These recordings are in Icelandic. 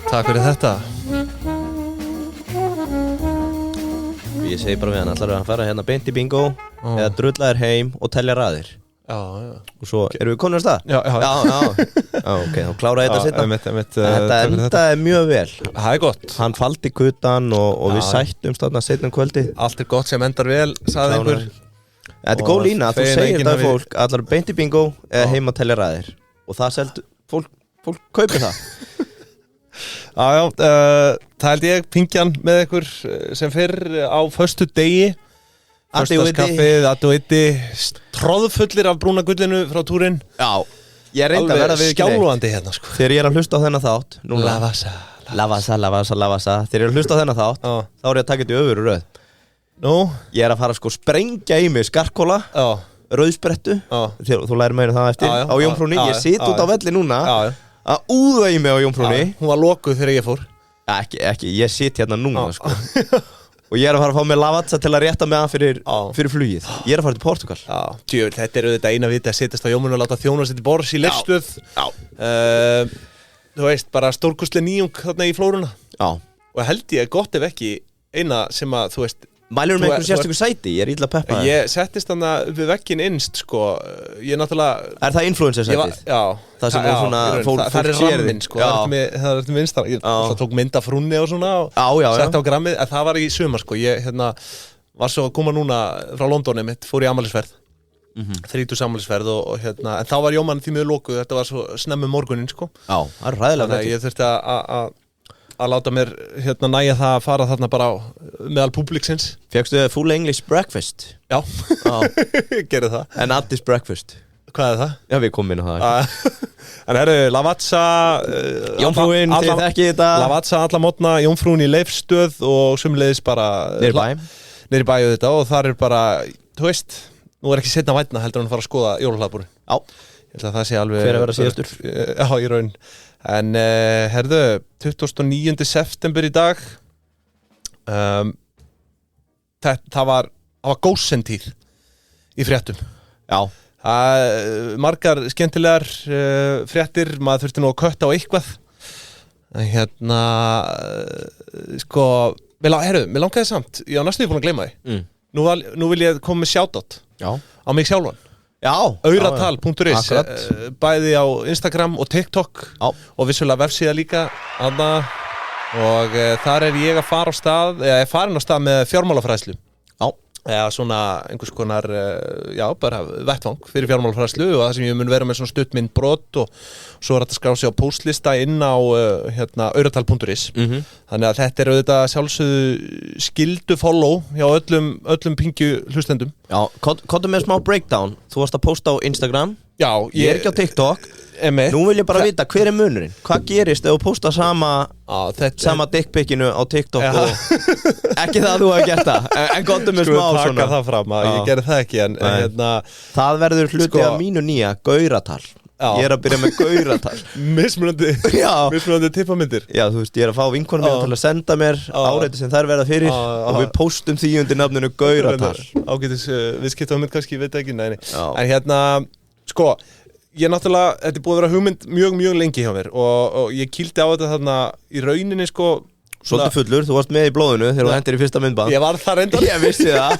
Takk fyrir þetta. Ég segi bara við hann, ætlarðu að fara hérna beint í bingo eða drulla þér heim og telja raðir. Já. Og svo, erum við konur að stað? Já. Já, ok, þá klára þetta setna. Þetta endaði mjög vel. Það er gott. Hann faldi kutan og við sættumst þarna seinna kvöldi. Allt er gott sem endar vel, sagði einhver. Þetta er góð lína, þú segir þetta við fólk, ætlarðu beint í bingo eða heim að telja raðir. Og það seldu, fólk kaupir það. Það held ég pingjan með ykkur sem fyrr á föstu degi. Föstaskaffið, Addi og Iddi, tróðfullir af brúna gullinu frá túrin. Já, ég reyndi að vera við skjálfandi hérna sko. Þegar ég er að hlusta á þennan þátt núna, Lavasa. Þegar ég er að hlusta á þennan þátt þá er ég að taka þetta í öfuru röð. Nú? Ég er að fara sko sprengja í mig skarkóla, rauðsprettu. Þú lærir meira það eftir á Jómfrúnni. Ég sit út á velli núna að úða í mig á Jómfrúnni. Hún var lokuð þegar ég fór. Ekki, ég sit hérna núna sko. Og ég er að fara að fá mig lavazza til að rétta mig að fyrir flugið. Ég er að fara til Portugal. Djöfull, þetta er auðvitað eina viti að sittast á Jómfrúnni og láta þjóna sitt í borðs í leifstöð. Þú veist, bara stórkostleg nýjung þarna í flóruna. Og held ég gott ef ekki eina sem að, þú veist, mælur með einhverjum sérstöku sæti, ég er illa peppaður. Ég settist þarna við vegginn innst, sko. Ég náttúrulega... Er það influencer sætið? Já. Það sem er svona, fólk það er sér ramminn, sko. Það er til vinstra. Ég tók mynd af frúnni og svona og sett á grammið. En það var í sumar, sko. Ég, var svo að koma núna frá Londoni mitt, fór í afmælisferð. 30 afmælisferð og en þá var Jómann því miður lokuð. Þetta var svo snemmu morguninn, sko. Já, það er ræðilega þetta. Ég þurfti að láta mér næja það að fara þarna bara meðal publiksins. Fékkstu þið full English breakfast? Já, gerði það. En Addis breakfast? Hvað er það? Já, við komum inn á það. En herru, Lavazza... Jómfrúin, þið þekki þetta. Lavazza alla mótna, Jómfrúin í Leifsstöð og sumleiðis bara... Niður í bæ og þetta og þar er bara, þú veist, nú er ekki seinna vænna heldur en að fara að skoða jólahlaðbúrin. Já. Ég ætla að það sé alveg... Hver að vera síðastur? Já, í raun. En herðu, 29. september í dag, það var gósentíð í fréttum. Já. Margar skemmtilegar fréttir, maður þurfti nú að kötta á eitthvað. En sko, mér langaði samt, ég á næstu búin að gleyma því. Nú vil ég koma með shoutout á mig sjálfan. Auratal.is bæði á Instagram og TikTok og vissulega vefsíða líka og þar er ég að fara á stað eða er farin á stað með fjármálafræðslu eða svona einhvers konar bara vettvang fyrir fjármálafræðslu og það sem ég mun vera með svona stuttmyndbrot og svo er þetta að skrá sig á postlista inn á auratal.is þannig að þetta er auðvitað sjálfsögðu skildu follow hjá öllum pingju hlustendum. Já, komdu með smá breakdown. Þú varst að posta á Instagram. Já, ég er ekki á TikTok. Nú vil ég bara vita hver er munurinn. Hvað gerist ef þú posta sama dickpicinu á TikTok og ekki það að þú hafa gert það. En komdu með smá svona. Taka það fram að ég gerði það ekki en það verður hluti af mínu nýja gauratal. Ég er að byrja með gauratal. Mismunandi tippamyndir. Já, þú veist, ég er að fá vinkonum mér til að senda mér áreiti sem þær verða fyrir og við postum því undir nafninu gauratal. Ágætis viðskiptamynd kannski, ég veit ekki, nei. En sko, ég náttúrulega, þetta er búið að vera hugmynd mjög lengi hjá mér og ég kýldi á þetta þarna í rauninni sko. Svolítið fullur, þú varst með í blóðinu þegar þú hendir í fyrsta myndband. Ég var það reyndar. Ég vissi það.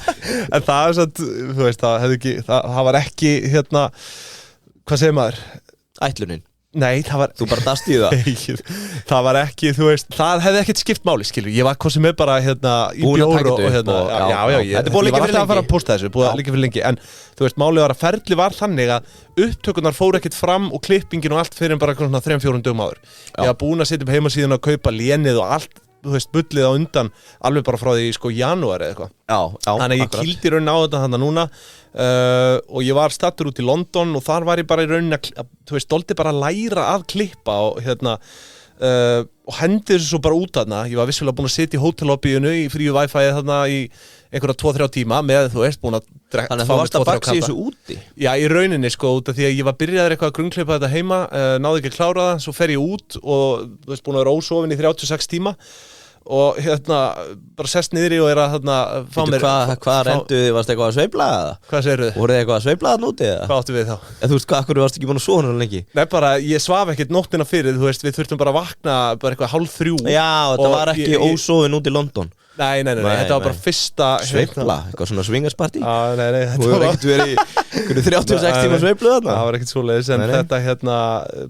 En það er satt, þú veist, það var ekki, hvað segir maður? Ætlunin. Nei, það var... Þú bara dast í það. Það var ekki, þú veist, það hefði ekkert skipt máli, skilur. Ég var hvað sem er bara, í bjór og Já, þetta er búið líka fyrir lengi. Ég var alltaf að fara að posta þessu, búið líka fyrir lengi. En, þú veist, málið var að ferli var þannig að upptökurnar fóru ekkert fram og klippingin og allt fyrir bara svona 3-4 dögum áður. Ég var búin að setja upp heimasíðuna að kaupa lénið og allt, þú veist, bullið á undan alveg bara frá því, sko, janúar eða eitthvað. Þannig að ég kýldi raun á þetta þarna núna og ég var stattur út í London og þar var ég bara í rauninni að, þú veist, stolti bara að læra að klippa og og hendi þessu svo bara út þarna. Ég var vissulega búin að sitja í hótellobbyinu í fríu Wi-Fi þarna í einhverja 2-3 tíma með, þú veist, búin að Þannig að þú varst að baksa í þessu úti? Já, í rauninni, sko, út af því að ég var byrjaður eitthvað að grunnklippa þetta heima, náði ekki að klára það, svo fer ég út og, þú veist, búin að vera ósofin í 36 tíma og bara sest niðri og að fá mér Hvað renduði, varst eitthvað að sveifla eða? Hvað segirðu? Voruð þið eitthvað að sveifla það núti eða? Hvað áttu við þá? Þú veist hvað, akkur varst ekki búin að sofa núna lengi? Nei, bara, ég svaf ekkert nóttina fyrir, þú veist, við þurftum bara að vakna bara eitthvað 2:30. Já, þetta var ekki ósofin út í London. Nei, þetta var bara fyrsta sveifla, eitthvað svona swingersparty. Nei, þetta var ekkert verið í 36 tíma sveiflu þarna. Það var ekkert svoleiðis, en þetta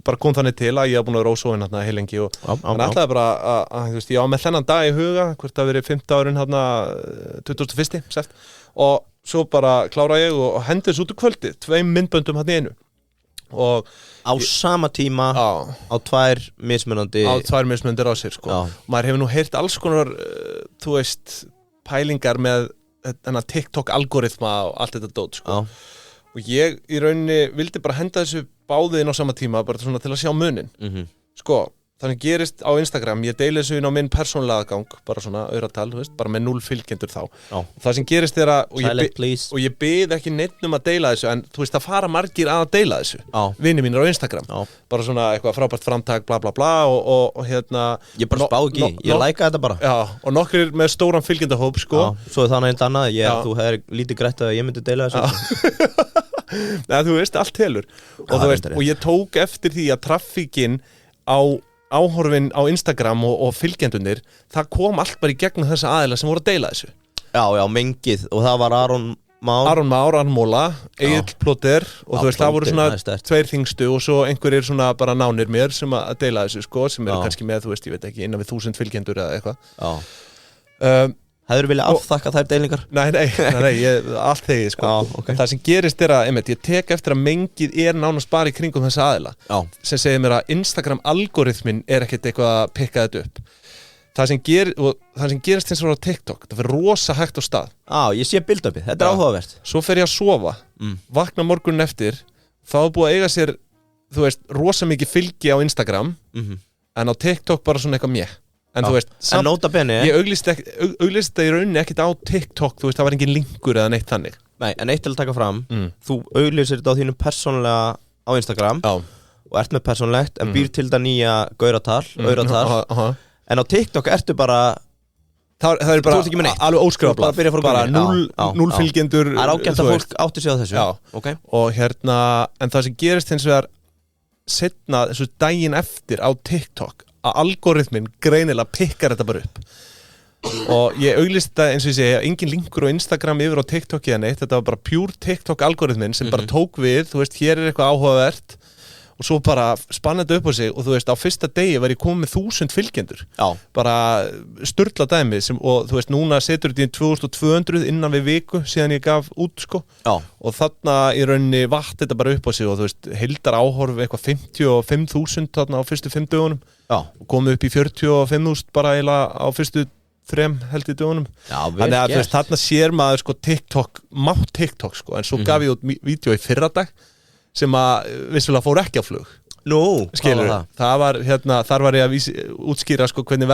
bara kom þannig til að ég hef búin að vera ósofin heil lengi og hann ætlaði bara að, þú veist, ég var með þennan dag í huga, hvort það verið 5. árin 21. seft, og svo bara klára ég og hendi þessu út úr kvöldi, 2 myndböndum í einu. Og á sama tíma á 2 mismunandi á 2 mismundir á sér sko. Maður hefur nú heyrt alls konar þú veist pælingar með þennan TikTok algoritma og allt þetta dót sko. Og ég í rauninni vildi bara henda þessu báðið inn á sama tíma bara svona til að sjá munin sko. Þannig gerist á Instagram, ég deili þessu inn á minn persónulega gang, bara svona auratal, þú veist, bara með 0 fylgjendur þá. Það sem gerist og ég bið ekki neitt að deila þessu, en þú veist, það fara margir að deila þessu, vinir mínir á Instagram. Bara svona eitthvað frábært framtak, bla bla bla, og Ég bara spá ekki, ég læka þetta bara. Já, og nokkrir með stóran fylgjendahóp, sko. Svo þannig eitt annað, þú hefur lítið grætt að ég myndi deila þessu. Nei, þú veist, allt telur. Og ég tók eftir því að traffíkin á áhorfin á Instagram og fylgjendunir, það kom allt bara í gegnum þessa aðila sem voru að deila þessu. Já, mengið, og það var Aron Már, Móla, Egill Plóter og þú veist, það voru svona 2 þingstu og svo einhverjir svona bara nánir mér sem að deila þessu, sko, sem eru kannski með, þú veist, ég veit ekki, innan við 1000 fylgjendur eða eitthvað. Hefur viljað afþakka þær deilingar? Nei, allt þegið, sko. Okay. Það sem gerist að, ég tek eftir að mengið nánast bara í kringum þessa aðila, sem segir mér að Instagram algoritmin ekkert eitthvað að pikka þetta upp. Það sem gerist eins og á TikTok, það fyrir rosa hægt á stað. Ég sé bildöpið, þetta áhugavert. Svo fer ég að sofa, vakna morgunin eftir, þá búið að eiga sér, þú veist, rosa mikið fylgi á Instagram, en á TikTok bara svona eitthvað mér. En þú veist, ég auglýsti í rauninni ekkert á TikTok, þú veist, það var engin linkur eða neitt þannig. Nei, en eitt til að taka fram, þú auglýsir þetta á þínu persónulega á Instagram og ert með persónulegt, en býr til það nýja auratal, en á TikTok ertu bara, það er bara alveg óskrifað, bara 0 fylgjendur. Það er ágætt að fólk átti sig á þessu. Og en það sem gerist hins vegar setna þessu daginn eftir á TikTok, að algoritmin greinilega pikkar þetta bara upp og ég auglýsti þetta eins og ég segi, engin linkur á Instagram yfir á TikTok eða neitt, þetta var bara pure TikTok algoritmin sem bara tók við, þú veist, hér eitthvað áhugavert og svo bara spannandi upp á sig og þú veist, á fyrsta degi var ég komið með 1000 fylgjendur, bara sturla dæmi og þú veist, núna setur þetta í 2200 innan við viku síðan ég gaf út, sko, og þarna í rauninni vatt þetta bara upp á sig og þú veist, heildar áhorf eitthvað 55.000 þarna á fyrstu 5 dögunum og komið upp í 45.000 bara eiginlega á fyrstu 3 held í dögunum. Þannig að þú veist, þarna sér maður sko TikTok sko, en svo gaf ég út vídeo í fyrradag sem að vissulega fór ekki á flug. Skilur, það var þar var ég að útskýra sko hvernig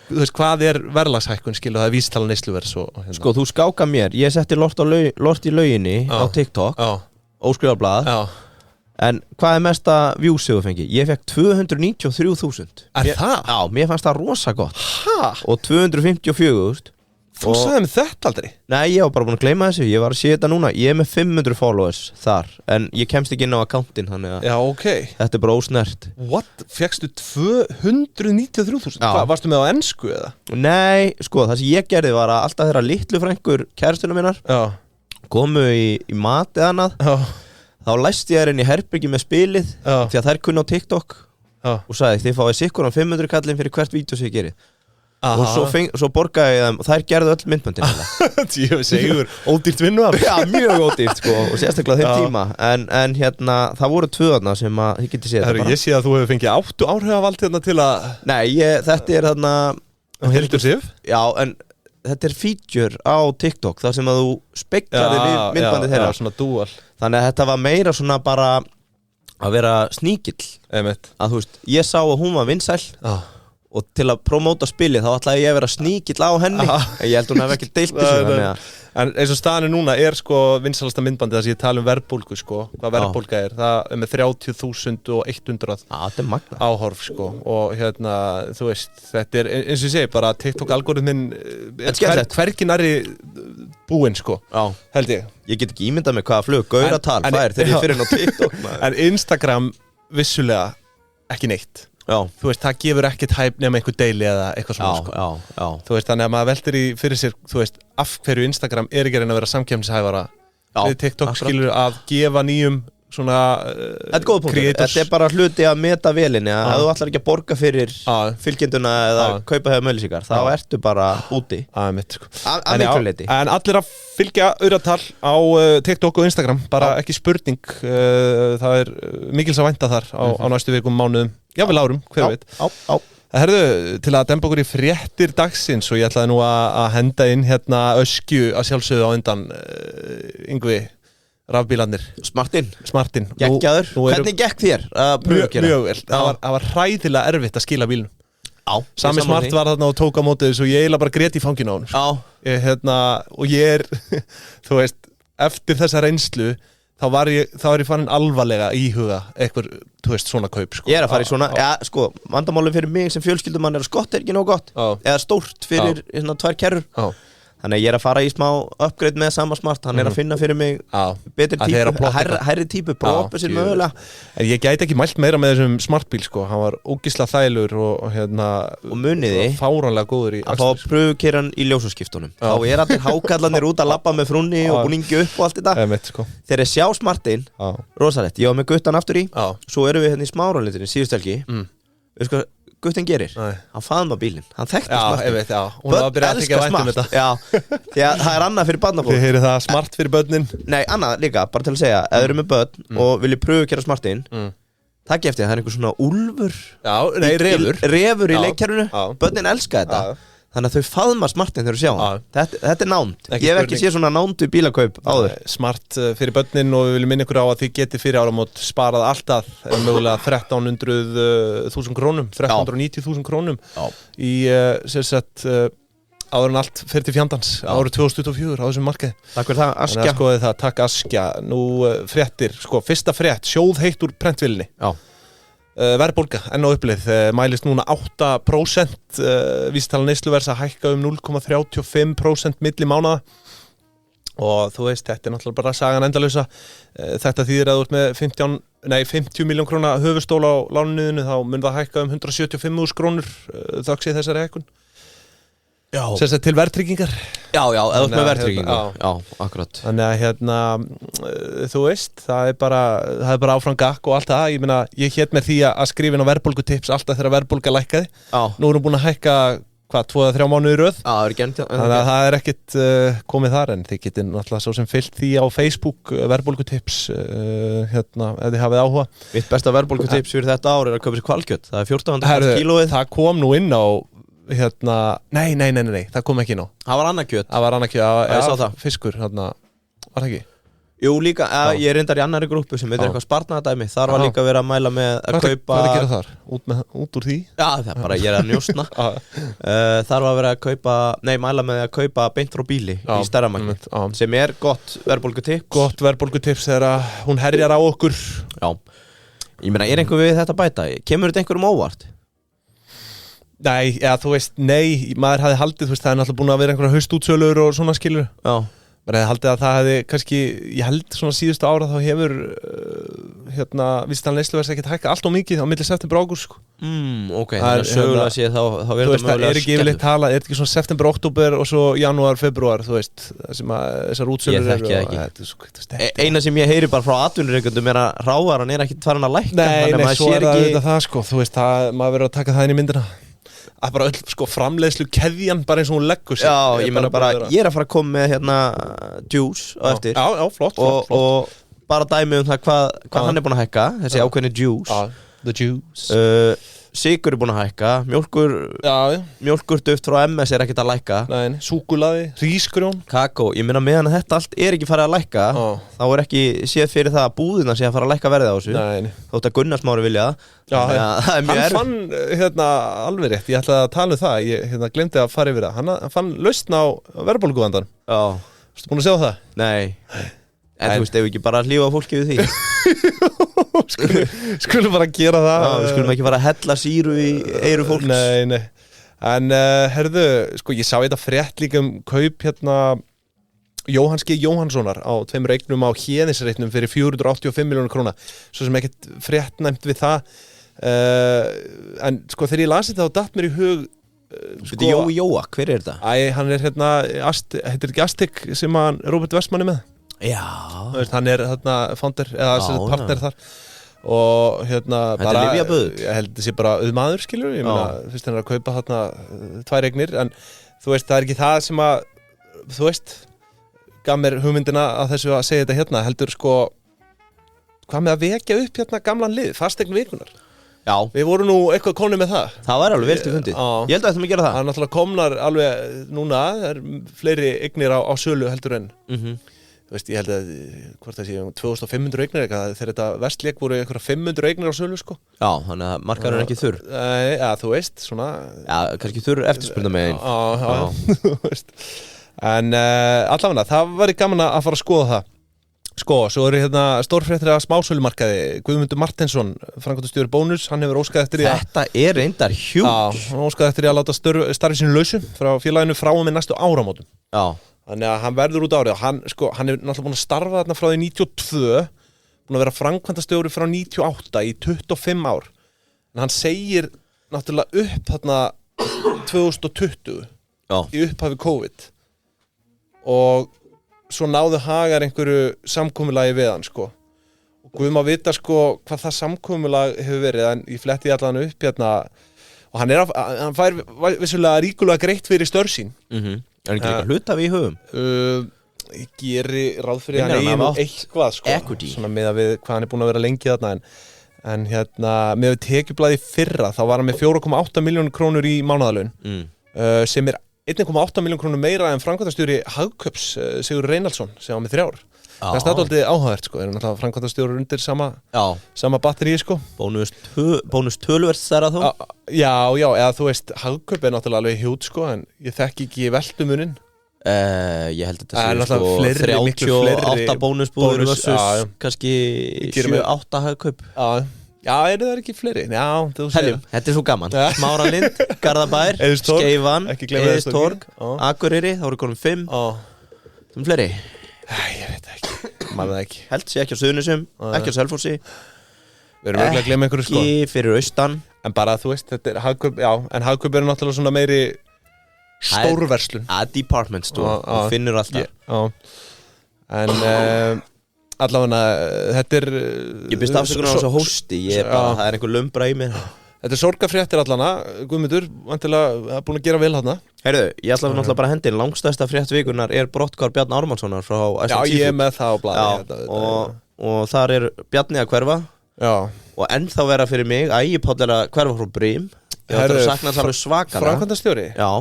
þú veist, hvað verðlagshækkun, skilur, það er vísitala neysluverðs og Sko, þú skáka mér, ég setti lort í lauginni á TikTok, óskrifarblað, en hvað mesta views þú fengi? Ég fekk 293.000. Það? Já, mér fannst það rosa gott. Og 254.000. Þú sagði með þetta aldrei? Nei, ég var bara búin að gleyma þessu, ég var að sé þetta núna. Ég með 500 followers þar, en ég kemst ekki inn á akkántin, þannig að þetta bara ósnert. What? Fékkstu 293.000? Hvað, varstu með á ensku eða? Nei, sko, það sem ég gerði var að alltaf þeirra litlu frængur kærastunum minnar komu í mat eða annað, þá læsti ég þær inn í herbergi með spilið því að þær kunna á TikTok og sagði, þið fáið sikkur 500 kallinn fyrir hvert vídeo sem ég geri. Og svo borgaði ég þeim og þær gerðu öll myndböndin. Ég segur, ódýrt vinnuafl. Já, mjög ódýrt sko, og sérstaklega þeim tíma. En það voru 2 þarna sem að þið getið séð þetta bara. Ég sé að þú hefur fengið 8 áhrifavald hérna til að... Nei, þetta er þarna... Hildur Sif? Já, en þetta er feature á TikTok, þar sem að þú speklar við myndbandið þeirra. Já, svona dual. Þannig að þetta var meira svona bara að vera sníkill. Einmitt. Að þú veist, ég sá að hún var vinsæl. Og til að promóta spilið þá ætlaði ég að vera sníkill á henni. Ég held hún hef ekki deilt þessu. En eins og staðan núna sko vinsælasta myndbandi þar sem ég tala verðbólgu sko, hvað verðbólga það með 30.100 þetta magna áhorf sko og þú veist, þetta eins og ég segi bara TikTok-algoritminn hvergi nærri búinn sko, held ég. Ég get ekki ímyndað með hvaða flug gauratal fær þegar ég fyrir inn á TikTok. En Instagram vissulega ekki neitt. Þú veist, það gefur ekkert hæp nema einhver deili eða eitthvað svona sko. Þú veist, þannig að maður veltir í fyrir sér, þú veist, af hverju Instagram ekki að reyna að vera samkeppnishæfara við TikTok skilur að gefa nýjum svona þetta er góð punktur, þetta bara hluti að meta velinni að þú ætlar ekki að borga fyrir fylgjenduna eða kaupa hefur möguleikar, þá ertu bara úti að miklu leyti. En allir að fylgja auratal á TikTok og Instagram, bara ekki spurning, það mikils að vænta þar á næstu vikum, mánuðum, jafnvel árum, hver veit. Herðu, til að dempa okkur í fréttir dagsins og ég ætlaði nú að henda inn öskju að sjálfsögðu á undan Yngvi rafbílarnir. Smartin. Geggjaður. Hvernig gekk þér að pröfukera? Mjög vel. Það var hræðilega erfitt að skila bílnum. Sami Smart var þarna og tók á móti þessu og ég eiginlega bara grét í fanginu á honum. Og ég þú veist, eftir þessa reynslu þá var ég farin alvarlega íhuga eitthvað, þú veist, svona kaup sko. Ég að fara í svona, sko, vandamálið fyrir mig sem fjölskyldumann að skott ekki nóg gott eða stórt fyrir 2 kerrur. Þannig að ég að fara í smá upgrade með sama Smart, hann að finna fyrir mig betri típu, hærri típu, prófa sér mögulega. En ég gæti ekki mælt meira með þessum Smartbíl sko, hann var ógislega þægilegur og muniði fáránlega góður í að fá pröfukeran í ljósaskiptunum. Þá allir hákallarnir út að labba með frúnni og búningi upp og allt þetta. Sko. Þegar ég sjá Smartin, rosalegt, ég var með guttan aftur í, svo erum við í Smáralitinni síðustu helgi, við sko Guttin gerir, hann faðma bílinn, hann þekkti Smart. Börn elskar Smart. Því að það annað fyrir barnafólk. Þið heyrið það Smart fyrir börnin? Nei, annað líka, bara til að segja, ef þið eru með börn og viljið pröfukera Smartinn, takk eftir það einhver svona úlfur refur í leikkerfinu, börnin elska þetta. Þannig að þau faðma Smartin þegar þú sjá hann. Þetta er nánd. Ég hef ekki séð svona nándu bílakaup áður. Smart fyrir börnin og við viljum minna ykkur á að þið geti fyrir áramót sparað alltaf mögulega 1300.000 krónum, 1390.000 krónum í sérsett áður en allt fyrir til fjandans árið 2024 á þessum markaði. Takk fyrir það, Askja. Þannig að skoðið það, takk Askja. Nú fréttir, sko, fyrsta frétt, sjóð heitt úr prentvillinni. Verðbólga enn á uppleið mælist núna 8%, vísitala neysluverðs að hækka 0,35% milli mánaða og þú veist, þetta náttúrulega bara sagan endalausa. Þetta þýðir að þú ert með 50 miljón króna höfustól á lánuniðinu, þá mun það hækka 175.000 krónur þöggs í þessari hækkun. Sérstaklega til verðtryggingar. Eða út með verðtryggingar. Já, akkurat. Þannig að þú veist, það er bara áfram gakk og allt það. Ég meina, ég hét mér því að skrifa inn á verðbólgutips alltaf þegar verðbólga lækkaði. Nú erum búin að hækka 2-3 mánuði í röð. Þannig að það er ekkert komið þar, en þið getið náttúrulega svo sem fylgt því á Facebook verðbólgutips ef þið hafið áhuga. Mitt besta verðbólgutips fyrir þetta ár er að kaupa sér hvalkjöt. Það er 1400 kílóið. Það kom nú inn á nei, það kom ekki inn á. Það var annað kjöt. Ég sá það. Fiskur, var það ekki? Jú, líka, ég reyndar í annari grúppu sem heitir eitthvað sparnaðadæmi. Þar var líka verið að mæla með að kaupa. Hvað er að gera þar? Út úr því? Já, það er bara, ég er að njósna. Þar var verið að mæla með að kaupa beint frá bíli í stærramagni, sem er gott verðbólgutips. Gott verðbólgutips þegar hún herjar á okkur. Já. Ég meina, er einhver við þetta bæta? Kemur þetta einhverjum óvart? Nei, þú veist, maður hafði haldið, þú veist, það er náttúrulega búin að vera einhverja haustútsölur og svona skilur. Maður hefði haldið að það hefði kannski, ég held svona síðustu ára þá hefur vísitalan neysluverðs ekkert hækkað allt of mikið á milli september og ágúst sko. Ok, þannig að sögulega sé þá verður það mögulega skellur. Það er ekki yfirleitt talað, er ekki svona september, oktober og svo janúar, februar, þú veist, sem að þessar útsölur eru. Ég þekki ekki. Eina sem ég heyri bara frá atvinnurekendum er að rávaran er ekkert farin að lækka. Nei, svo er það auðvitað það sko, þú veist, maður verður að taka það inn í myndina. Að bara öll sko framleiðslu keðjan bara eins og hún leggur sig. Já, ég meina bara, ég er að fara að koma með juice á eftir. Já, flott. Og bara dæmi það hvað hann er búin að hækka, þessi ákveðni juice. The juice. Sykur er búin að hækka, mjólkurduft frá MS er ekkert að lækka. Nei, súkkulaði, hrísgrjón, kakó. Ég meina meðan þetta allt er ekki farið að lækka, þá er ekki séð fyrir það að búðina sé að fara að lækka verðið á þessu. Þótt að Gunnar Smári vilja það. Það er mjög erfitt. Hann fann alveg rétt, ég ætlaði að tala um það, ég glemdi að fara yfir það. Hann fann lausn á verðbólguvandann. Ertu búin að sjá það? Nei. En þú veist, ef við ekki bara hlífa fólki við því. Skulum bara gera það. Já, við skulum ekki bara hella sýru í eyru fólks. Nei. En herðu, sko ég sá þetta frétt líka kaup hérna Jóhanns G. Jóhannssonar á 2 eignum á Héðinsreitnum fyrir 485 milljónir króna. Svo sem ekkert frétt nefnt við það. En sko þegar ég lasi þetta þá datt mér í hug Þetta Jóa, hver er þetta? Hann er hérna, heitir ekki Aztec sem hann Robert Westman er með? Já. Hann er hérna founder eða partner þar og hérna þetta bara er lyfjaböðull. Ég held þessi bara auðmaður skilur ég meina fyrst hann er að kaupa hérna 2 eignir en þú veist það er ekki það sem að þú veist gaf mér hugmyndina að þessu að segja þetta hérna heldur sko hvað með að vekja upp hérna gamlan lið fasteign vikunar. Já. Við vorum nú eitthvað komnir með það. Það var alveg vel til fundið. Ég held að ættum að gera það. Það er náttúrulega komnar alveg núna það er fleiri eignir á sölu heldur en þú veist, ég held að hvort það sé 2500 eignir eitthvað þegar þetta vestleik voru einhverja 500 eignir á sölu sko. Já, þannig að markaðurinn er ekki þurr. Já, þú veist, svona Já, kannski þurr eftirspurna með einn. Já, þú veist. En allavega, það væri gaman að fara að skoða það. Sko, svo eru hérna stórfréttir af smásölumarkaði Guðmundur Marteinsson, framkvæmdastjóri Bónus hann hefur óskað eftir því að Þetta er reyndar hjúts. Já, hann óskað eftir því að láta starfi sínu lausu frá félaginu frá og með næstu áramótum. Já. Þannig að hann verður út árið og hann er náttúrulega búin að starfa þarna frá því 92 búin að vera framkvæmdastjóri frá 98 í 25 ár en hann segir náttúrulega upp þarna 2020 í upphafi COVID og svo náðu Hagar einhverju samkomulagi við hann sko og Guð má vita sko hvað það samkomulag hefur verið en ég fletti allan upp hérna og hann fær vissulega ríkulega greitt fyrir störf sín Er ekki líka hluthafi í hugum? Ég geri ráð fyrir hann einu eitthvað sko equity. Svona með að við hvað hann er búin að vera lengi þarna en hérna með við tekjublaði fyrra þá var hann með 4,8 milljónir krónur í mánaðarlaun sem er 1,8 milljónir krónur meira en framkvæmdastjóri Hagkaups Sigur Reynaldsson sem var með 3 ár. Það er staðaldið áhugavert sko, er náttúrulega framkvæmdastjóri undir sama batteríi sko. Bónus töluvert þar að þó? Já, eða þú veist, Hagkaup er náttúrulega alveg hjút sko, en ég þekki ekki veltumunin. Ég held að þetta sé sko 38 bónusbúður versus kannski 7-8 Hagkaup. Já, eru það ekki fleiri? Já, þú segir. Þetta er svo gaman. Smáralind, Garðabær, Skeifan, Eiðistorg, Akureyri, þá eru konum 5. Það fleiri? Ég veit ekki, maður það ekki. Held sé ekki á Suðurnesjum, ekki á Selfossi. Við erum örugglega að gleyma einhverju sko. Ekki fyrir austan. En bara þú veist, þetta er Hagkaup, já, en Hagkaup er náttúrulega svona meiri stórverslun. Department store, þú finnur alltaf. En allavega, þetta er Ég byrst afsökunar á þessu hósti, það er einhver lumbra í mér. Þetta er sorgarfréttir allana, Guðmundur, vantilega búin að gera vel þarna. Heyrðu, ég ætla náttúrulega bara að hendi langstærsta frétt vikunar er brotthvarf Bjarna Ármannssonar frá Iceland Seafood. Já, ég er með það á blaði. Og þar er Bjarni að hverfa. Já. Og ennþá vera fyrir mig, Ægir Páll er að hverfa frá Brím. Ég ætla að sakna það alveg svakalega. Framkvæmdastjóri? Já.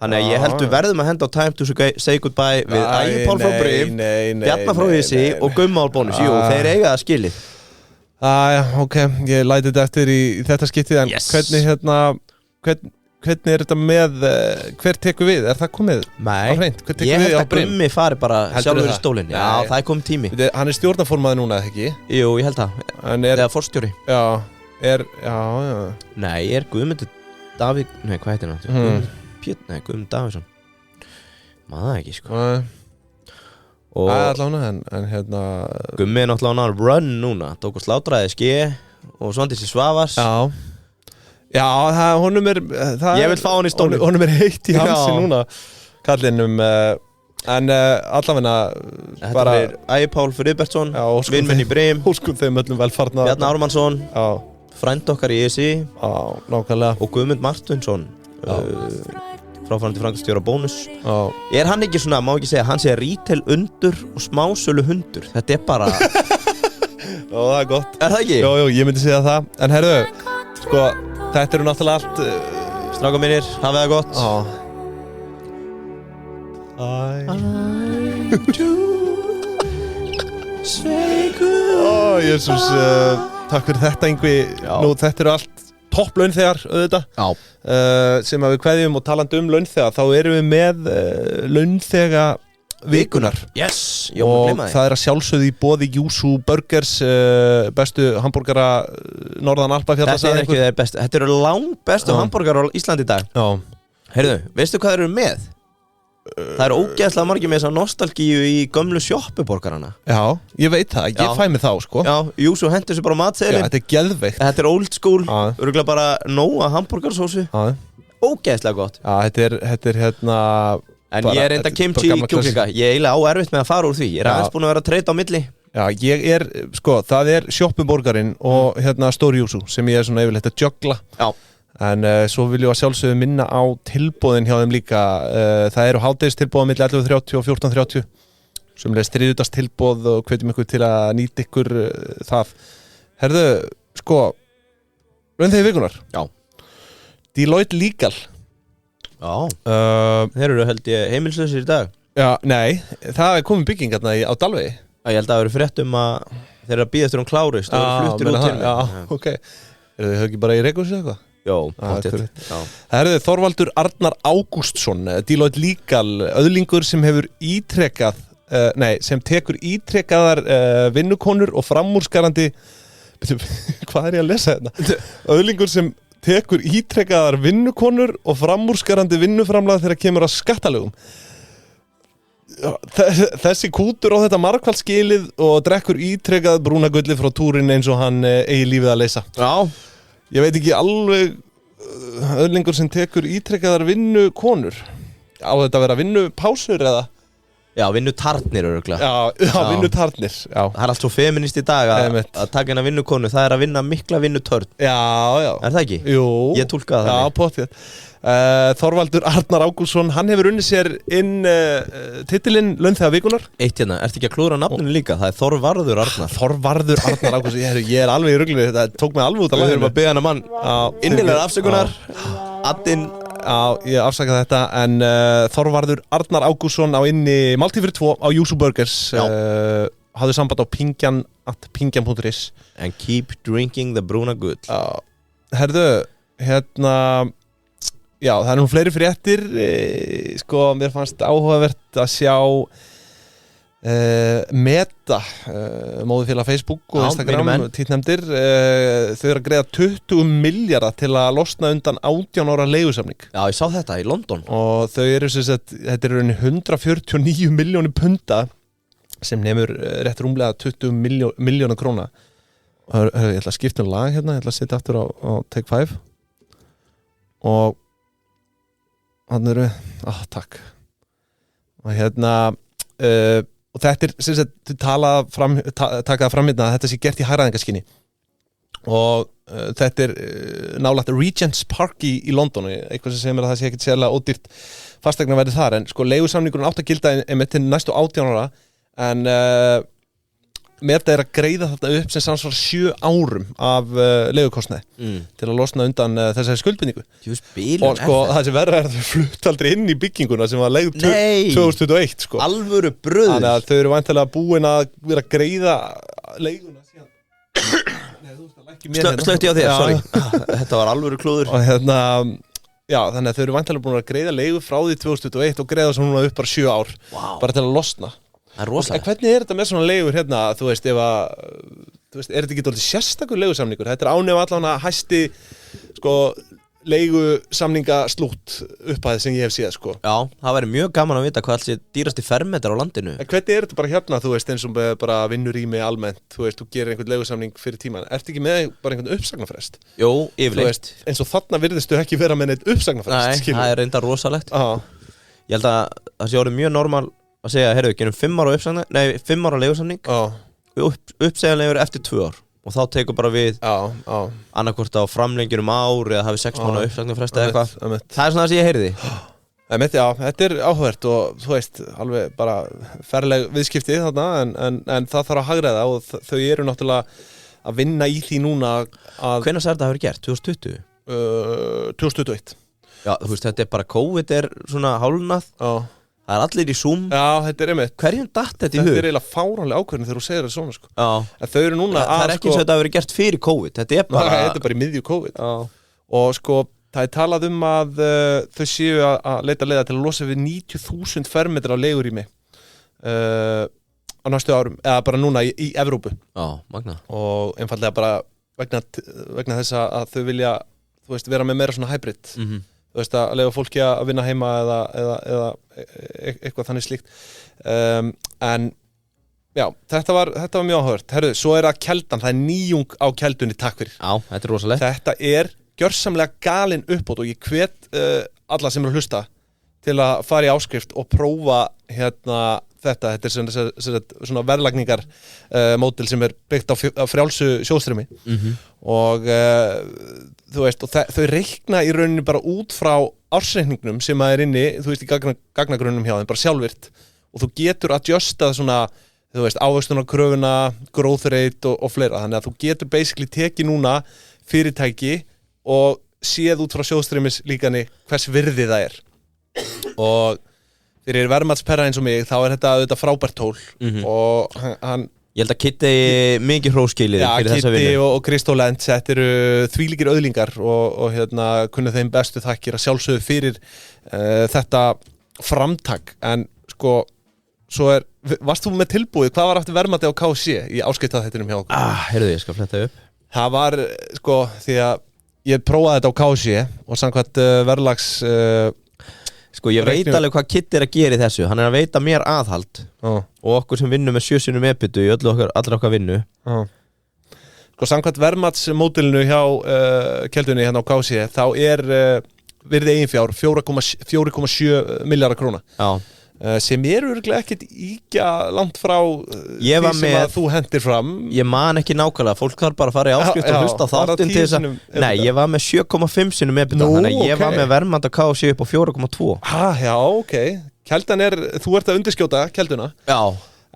Þannig að ég held við verðum að henda á Time to say goodbye við Ægir Páll frá Brím, Bjarna frá Ísi og Gumma á Bónus. Jú, þeir eiga það skilið. Ok, ég læti þetta eftir í þetta skiptið en hvernig er þetta með hver tekur við? Er það komið á hreint? Ég held að Gummi fari bara sjálfur í stólinn. Já, það er komið tími. Hann er stjórnarformaður núna, eða ekki? Jú, ég held það. Eða forstjóri. Já. Nei, er Guðmundur Davíð, nei, hvað heitir hann? Guðmundur Davíðsson. Maður það ekki, sko. Og allavega, en hérna Gummi er náttúrulega á run núna. Tók og slátraði ske og Svandísi Svavars. Já, honum er ég vil fá hann í stólinn. Honum er heitt í hamsi núna kallinum, en allavega þetta er Ægir Páll Friðbertsson, vinnminn í Brím, óskum þeim öllum velfarna, Bjarni Ármannsson, frænd okkar í ESI og Guðmund Martinsson, fráfarandi framkvæmdastjóri á Bónus. Er hann ekki svona, má ekki segja, hann sé retail undur og smásölu hundur? Þetta er bara Já, það er gott. Er það ekki? Jú, ég myndi segja það. En herðu, sko, þetta eru náttúrulega allt strákar mínir, hafið það gott. Jesús, takk fyrir þetta, Yngvi. Nú, þetta eru allt topp launþegar, auðvitað. Sem að við kveðjum og talandi launþega, þá erum við með launþega vikunar. Yes, og það að sjálfsögðu í boði Yuzu Burgers, bestu hambúrgara norðan Alpafjalla. Þetta er ekki þeir bestu, þetta eru langbestu hambúrgara á Íslandi í dag. Já. Heyrðu, veistu hvað þeir eru með? Það eru ógeðslega margir með þessa nostalgíu í gömlu sjoppuborgarana. Já, ég veit það, ég fæ mig þá sko. Já, Yuzu hendur sér bara á matseðilinn. Já, þetta er geðveikt. Þetta er old school, örugglega bara nóga hambúrgarsósu. Ógeðslega gott. Já, þetta er hérna. En ég er enda kimchi kjúklinga. Ég er eiginlega á erfitt með að fara úr því. Ég er aðeins búin að vera að treyta á milli. Já, ég er, sko, það er sjoppuborgarinn og hérna Stóri Yuzu sem ég er svona yfirleitt að jögla. Já. En svo vil ég að sjálfsögðu minna á tilboðin hjá þeim líka. Það eru hádegistilboð milli 11:30 og 14:30. Sömuleiðis þriðjudagstilboð og hvetjum ykkur til að nýta ykkur það. Herðu, sko, launþegi vikunar. Já. Deloitte Legal. Já, þeir eru held ég heimilslausir í dag. Já, nei, það er komið bygging hérna á Dalvegi. Ég held að það eru frétt að þeir eru að bíða eftir klárist og fluttir út til mig. Já, ok. Eru þau ekki bara í Reykjavík eða eitthvað? Jó, pottet. Það eru Þorvaldur Arnar Ágústsson, Deloitte Legal, öðlingur sem hefur sem tekur ítrekkaðar vinnukonur og framúrskarandi hvað er ég að lesa þetta? Öðlingur sem tekur ítrekkaðar vinnukonur og framúrskarandi vinnuframlag þegar kemur að skattalögum. Þessi kútur á þetta margfaldskilið og drekkur ítrekkað brúnagulli frá túrin eins og hann eigi lífið að leysa. Já. Ég veit ekki alveg öðlingur sem tekur ítrekkaðar vinnukonur. Á þetta að vera vinnupásur eða? Já, vinnutarnir örugglega. Já, vinnutarnir. Já. Það er allt svo feminist í dag að taka inn að vinnukonu, það er að vinna mikla vinnutörn. Já. Er það ekki? Jú. Ég túlkaði það. Já, pottþétt. Þorvaldur Arnar Ágústsson, hann hefur unnið sér inn titilinn launþega vikunar. Eitt hérna, ertu ekki að klúra nafninu líka? Það er Þorvarður Arnar. Þorvarður Arnar Ágústsson, ég er alveg í ruglinu, þetta tók mig alveg út af laginu. Við höfum að beða hana mann innilegar afsökunar. Addinn. Já, ég afsaka þetta, en Þorvarður Arnar Ágústsson á inni Máltíð fyrir 2 á Yuzu Burgers. Hafðu samband á pingjan.is. And keep drinking the brúna gull. Herðu, hérna. Já, það er nú fleiri fréttir, sko, mér fannst áhugavert að sjá Meta, móðurfélag Facebook og Instagram, títnefndir, þau eru að greiða 20 milljarða til að losna undan 18 ára leigusamning. Já, ég sá þetta í London. Og þau eru sem sagt, þetta eru 149 milljónir punda sem nefnur rétt rúmlega 20 milljóna króna. Ég ætla að skipta lag hérna, ég ætla að setja aftur á Take 5 og hann eru, takk. Og hérna, og þetta er sem sagt takaða fram hérna að þetta sé gert í hagræðingarskyni. Og þetta er nálægt Regent's Park í London, eitthvað sem segir mér að það sé ekkert sérlega ódýrt fasteignaverðið þar, en sko leigusamningurinn átt að gilda einmitt til næstu 18 ára, en Meta er að greiða þetta upp sem samsvarar 7 árum af leigukostnaði til að losna undan þessari skuldbindingu. Og sko það sem verður er að þau flutt aldrei inn í bygginguna sem var leigð 2021 sko. Alvöru bröður. Þannig að þau eru væntanlega búin að vera að greiða leiguna síðan. Nei, þú veist að lækki mér hérna. Slökti á þér, sorry. Þetta var alvöru klúður. Og hérna, já, þannig að þau eru væntanlega búin að greiða leigu frá því 2021 og greiða svo núna upp bara 7 ár. Bara til að losna. Það er rosalega. En hvernig er þetta með svona leigur hérna, þú veist, er þetta ekki dálítið sérstakur leigusamningur? Þetta er ánef allavega hæsti, sko, leigusamningaslút upphæð sem ég hef séð, sko. Já, það væri mjög gaman að vita hvað alls er dýrasti fermetrar á landinu. En hvernig er þetta bara hérna, þú veist, eins og bara vinnurými almennt, þú veist, þú gerir einhvern leigusamning fyrir tíman. Ertu ekki með bara einhvern uppsagnarfrest? Jú, yfirleitt. Þú veist, eins og þarna virðistu ekki vera með neitt uppsagnarfrest, skilur. Nei, það er reynda rosalegt. Ég held að það sé orðið mjög normal að segja, heyrðu, gerum 5 ára leigusamning og uppsegjanlegur eftir 2 ár og þá tekur bara við annarkvort á framlengjur ár eða hafi 6 mánuða uppsagnarfresti eða eitthvað. Það er svona það sem ég heyrði. Já, þetta er áhugavert og þú veist, alveg bara ferleg viðskipti þarna en það þarf að hagræða og þau eru náttúrulega að vinna í því núna að... Hvenær sagði þetta hafi verið gert? 2020? 2021. Já, þú veist, þetta er bara COVID er svona hálfnað. Það er allir í Zoom. Já, þetta er einmitt. Hverjum datt þetta í hug? Þetta er eiginlega fáránlega ákvörðin þegar þú segir þetta svona, sko. Já. En þau eru núna það er ekki eins og þetta hafi verið gert fyrir COVID. Þetta er bara... Þetta er bara í miðju COVID. Já. Og sko, það er talað að þau séu að leita leiða til að losa við 90.000 fermetra á leigurými á næstu árum, eða bara núna í Evrópu. Magna. Og einfallega bara vegna þess að þau vilja, þú veist, vera með meira svona hybrid. Þú veist, að leyfa fólki að vinna heima eða eitthvað þannig slíkt. En já, þetta var mjög áhugavert. Herru, svo það keldan, það nýjung á keldunni, takk fyrir. Já, þetta rosalegt. Þetta gjörsamlega galin uppbót og ég hvet alla sem að hlusta til að fara í áskrift og prófa þetta svona verðlagningar módel sem byggt á frjálsu sjóðstreymi og þú veist, og þau reikna í rauninni bara út frá ársreikningnum sem inni, þú veist, í gagnagrunnum hjá þeim, bara sjálfvirt og þú getur adjustað svona, þú veist, ávöxtunarkröfuna, growth rate og fleira, þannig að þú getur basically tekið núna fyrirtæki og séð út frá sjóðstreymis líkani hvers virði það og fyrir verðmatsperra eins og mig þá þetta frábært tól og hann ég held að Kitty mikið hróskilið fyrir þessa vinnu. Kitty og Kristó Lentz þetta þvílíkir auðlingar og kunnu þeim bestu þakkir að sjálfsögðu fyrir þetta framtak en sko svo varst þú með tilbúið, hvað var aftur verðmati á KC í áskiptaþættinum hjá okkur? Heyrðu, ég skal fletta upp. Það var sko því að ég prófaði þetta á KC og samkvæmt verðlags sko ég veit alveg hvað Kitty að gera í þessu, hann að veita mér aðhald og okkur sem vinnum með 7 sinnum ebitu í allra okkar vinnu. Sko samkvæmt verðmatsmódelinu hjá keldunni hérna á KC þá virði eiginfjár 4,7 milljarðar króna. Já. Sem örugglega ekkert íkja langt frá því sem að þú hendir fram. Ég man ekki nákvæmlega, fólk þarf bara að fara í áskrift og hlusta á þáttinn til þess að nei, ég var með 7,5 sinnum EBITDA, þannig að ég var með verðmat að KC upp á 4,2. Já, ok. Keldan þú ert að undirskjóta kelduna. Já.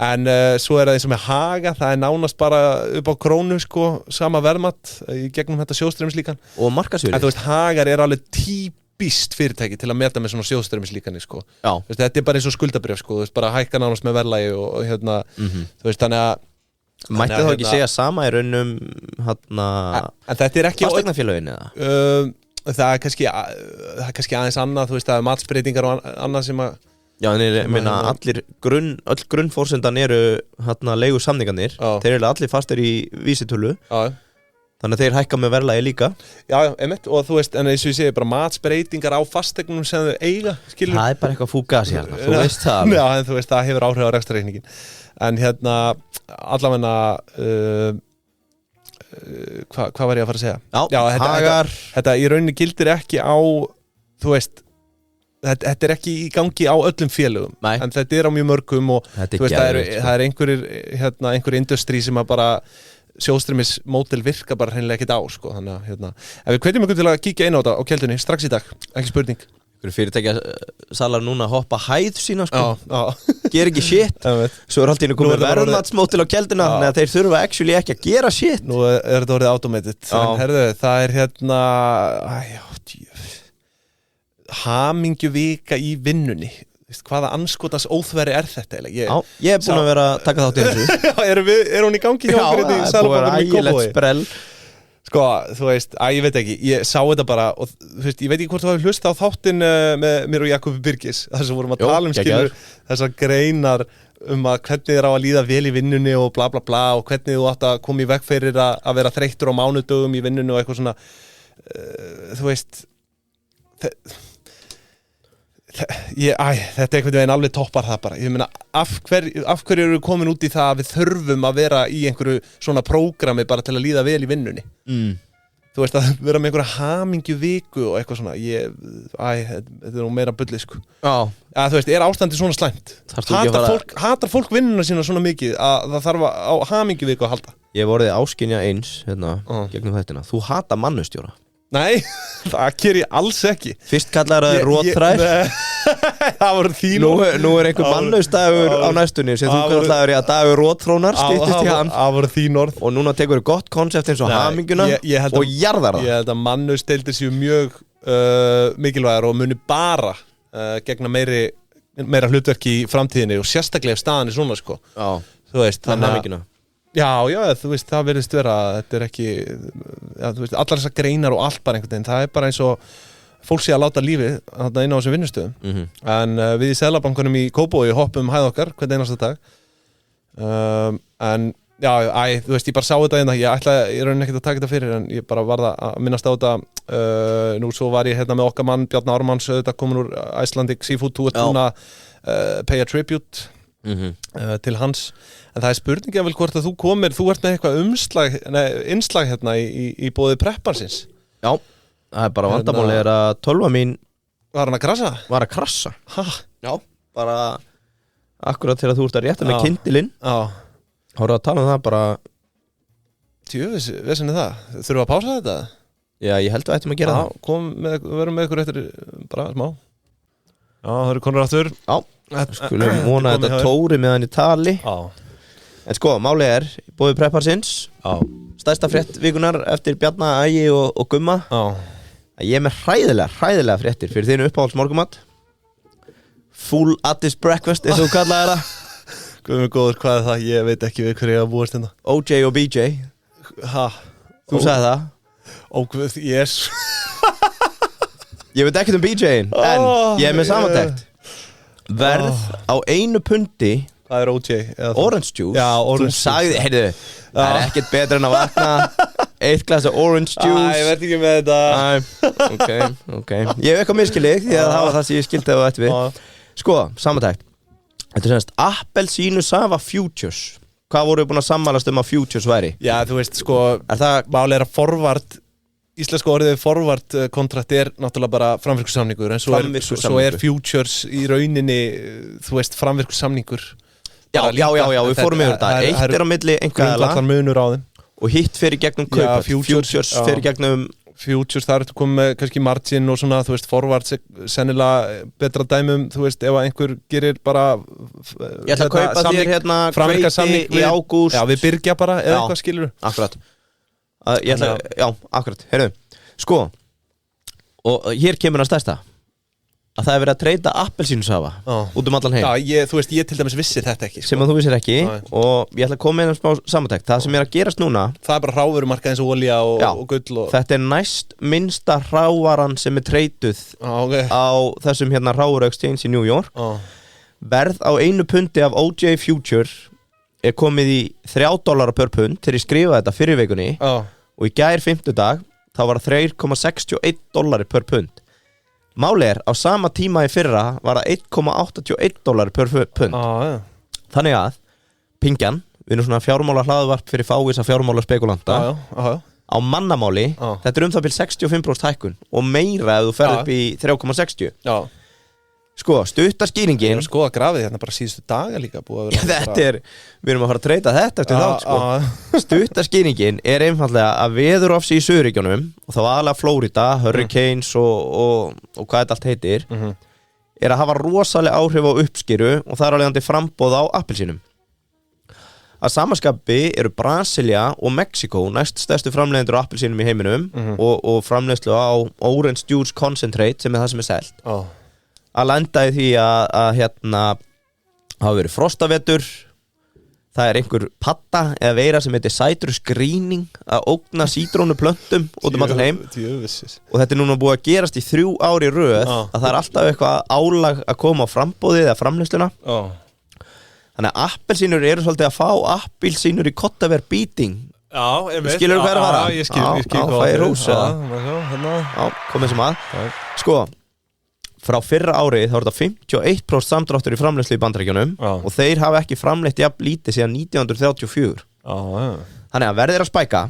En svo það eins og með Haga, það nánast bara upp á krónu sko, sama verðmat í gegnum þetta sjóðstreymislíkan. Og markaðsvirði. En þú veist, Hagar alveg típist fyrirtæki til að meta með svona sjóðstreymislíkani sko. Já. Veist, þetta bara eins og skuldabréf sko, þú veist, bara hækka nánast með verðlagi og þú veist, þannig að mætti þá ekki segja sama í raunum en þetta ekki fasteignafélögin eða? Það kannski aðeins annað, þú veist, það matsbreytingar og annað sem að já, en ég meina öll grunnfórsendan leigu samningarnir, þeir allir fastir í vísitölu. Já. Þannig að þeir hækka með verðlagi líka. Já, einmitt, og þú veist, en eins og ég segi, bara matsbreytingar á fasteignum sem þau eiga, skilur. Það bara eitthvað fúgasi hérna, þú veist það. Já, en þú veist, það hefur áhrif á rekstrarreikningin. En allavegna, hvað var ég að fara að segja? Já, þetta í rauninni gildir ekki á, þú veist, þetta ekki í gangi á öllum félögum. Nei. En þetta á mjög mörgum og þú veist, það einhver industrí sem að bara sjóðstreymismódel virka bara hreinlega ekkert á sko. Þannig að en við hvetjum ykkur til að kíkja inn á þetta á keldunni strax í dag, ekki spurning. Fyrirtækja salar núna hoppa hæð sína sko. Ger ekki shit. Svo alltaf komið verðmatsmódel á kelduna þannig að þeir þurfa actually ekki að gera shit. Nú þetta orðið automated. En herðu, það hamingjuvika í vinnunni. Hvaða anskotans óþveri þetta eiginlega? Já, ég búin að vera að taka þátt í þessu. Já, hún í gangi hjá okkur í Seðlabankanum í Kópavogi? Sprell. Sko, þú veist, ég veit ekki, ég sá þetta bara og þú veist, ég veit ekki hvort þú hafi hlustað á þáttinn með mér og Jakobi Birgis þar sem vorum að tala skilur þessar greinar hvernig á að líða vel í vinnunni og bla bla bla og hvernig þú átt að koma í veg fyrir að vera þreyttur á mánudögum í vinnunni og eitthvað svona þú veist þetta einhvern veginn alveg toppar það bara. Ég meina, af hverju eru við komin út í það að við þurfum að vera í einhverju svona prógrami bara til að líða vel í vinnunni? Þú veist, að vera með einhverja hamingjuviku og eitthvað svona. Þetta nú meira bulli, sko. Já. Þú veist, ástandið svona slæmt? Hatar fólk vinnuna sína svona mikið að það þarf á hamingjuviku að halda? Ég hef orðið áskynja eins, gegnum þættina. Þú hatar mannustjóra. Nei, það ger ég alls ekki. Fyrst kallar það rótþrær. Það voru þín Nú einhver mannustafur á næstunni sem þú kallar í að dagur rótþrónar styttist í hann. Það voru þín orð. Og núna tekur við gott konsept eins og haminguna og jarðar það. Ég held að mannusteildir séu mjög mikilvægar og muni bara gegna meira hlutverki í framtíðinni og sérstaklega staðan í svona sko. Já, þú veist, þannig haminguna. Já, þú veist, það verðist vera þetta ekki, þú veist, allar þessar greinar og allt bara einhvern veginn, það bara eins og fólk sé að láta lífið þarna inn á þessum vinnustöðum en við í Seðlabankanum í Kópavogi hoppum hæð okkar hvern einasta dag en já, þú veist, ég bara sá þetta hérna, ég ætla í rauninni ekkert að taka þetta fyrir en ég bara varð að minnast á þetta nú svo var ég hérna með okkar mann Bjarni Ármanns, þetta komin úr Icelandic Seafood, þú ert núna pay a tribute til hans, en það er spurningið vel hvort að þú komir, þú ert með eitthvað innslag hérna í boði prepparsins. Já, það er bara vandamáli er að tölva mín var hann að krassa? Var að krassa. Ha? Já, bara akkurat þegar þú ert að rétta með kindilinn. Já. Hóruð að tala um það bara Veist henni það? Þurfum við að pása þetta? Já, ég held að ættum að gera það. Verum með ykkur eftir bara smá. Já, það eru konur aftur. Já, skulum vona þetta tóri með hann í tali. Já. En sko, málið er boðið prepparsins. Já. Stærsta frétt vikunar eftir Bjarna, Ægi og Gumma. Já. Ég er með hræðilega fréttir fyrir þínu uppáhalds morgumat. Full Addis breakfast, eins og þú kallaði það. Guðmur góður, hvað er það? Ég veit ekki við hverju ég að búast hérna. OJ og BJ. Ha? Þú sagði það. Ó, Guð, yes. Ég veit ekkert um BJ-in, en ég er með samantekt. Verð á 1 pundi. Hvað er OJ? Orange juice. Já, orange juice. Þú sagði, heyrðu, það er ekkert betra en að vakna. 1 glas af orange juice. Ég verð ekki með þetta. Ok. Ég hef eitthvað miskilið, því að það var það sem ég skildi á þetta við. Sko, samantekt. Þetta er semst Appelsínu Safa Futures. Hvað voru við búin að sammælast að Futures væri? Já, þú veist, sko, máli er að forward, íslensku orðið forward kontrakt er náttúrulega bara framvirkusamningur, en svo er Futures í rauninni, þú veist, framvirkusamningur. Já, við fórum yfir þetta. Eitt er á milli einhverjala og hitt fyrir gegnum kaupa. Futures fyrir gegnum Futures, það er komið með kannski margin og svona, þú veist, forward sennilega betra dæmum, þú veist, ef einhver gerir bara ég ætla að kaupa þér hérna hveiti í ágúst. Já, við byrgja bara, eða eitthvað skilur. Akkurat. Já, akkurat, heyrðu. Sko, og hér kemur að stærsta að það er verið að treyta appelsínusafa út allan heim. Já, þú veist, ég til dæmis vissi þetta ekki. Sem að þú vissir ekki. Og ég ætla að koma með einn smá samantekt. Það sem er að gerast núna, það er bara hrávörumarkað eins og olía og gull þetta er næst minnsta hrávaran sem er treytuð á þessum hérna hrávaru exchange í New York. Verð á 1 pundi af OJ Future er komið í $3 per pund til ég skrifa þetta fyrir vikunni og í gær 5. þá var það $3,61 per pund. Máli er, á sama tíma í fyrra var það $1,81 per pund. Þannig að Pingjan, við erum svona fjármála hlaðvarp fyrir fávisa fjármála spekulanta. Á mannamáli, þetta er það byrj 65% hækkun og meira ef þú ferð upp í 3,60. Sko, stuttaskýringin Sko að grafið hérna bara síðustu daga líka þetta er, við erum að fara að treyta þetta eftir þátt sko. Stuttaskýringin er einfallega að veðurofsi í Suðurríkjunum og þá aðalega Florida, Hurricanes og hvað þetta allt heitir er að hafa rosalega áhrif á uppskeru og það er alveg frambóð á appelsínum. Að samaskapi eru Brasilia og Mexiko næst stærstu framleiðendur á appelsínum í heiminum og framleiðslu á Orange Juice Concentrate sem er það sem er selt að lenda í því að hérna hafa verið frostavetur, það er einhver patta eða veira sem heitir citrus greening að ógna sítrónuplöntum út allan heim og þetta er núna búið að gerast í 3 ár í röð að það er alltaf eitthvað álag að koma á framboðið eða framleiðsluna. Þannig að appelsínur eru svolítið að fá appelsínur í kottaver beating. Já, ég veit. Skilur þú hvað er að fara? Já, ég skil hvað er rósa. Já, komið sem að. Sko, frá fyrra árið þá er þetta 51% samdráttur í framleiðslu í Bandaríkjunum og þeir hafa ekki framleitt jafn lítið síðan 1934. Þannig að verðir að spæka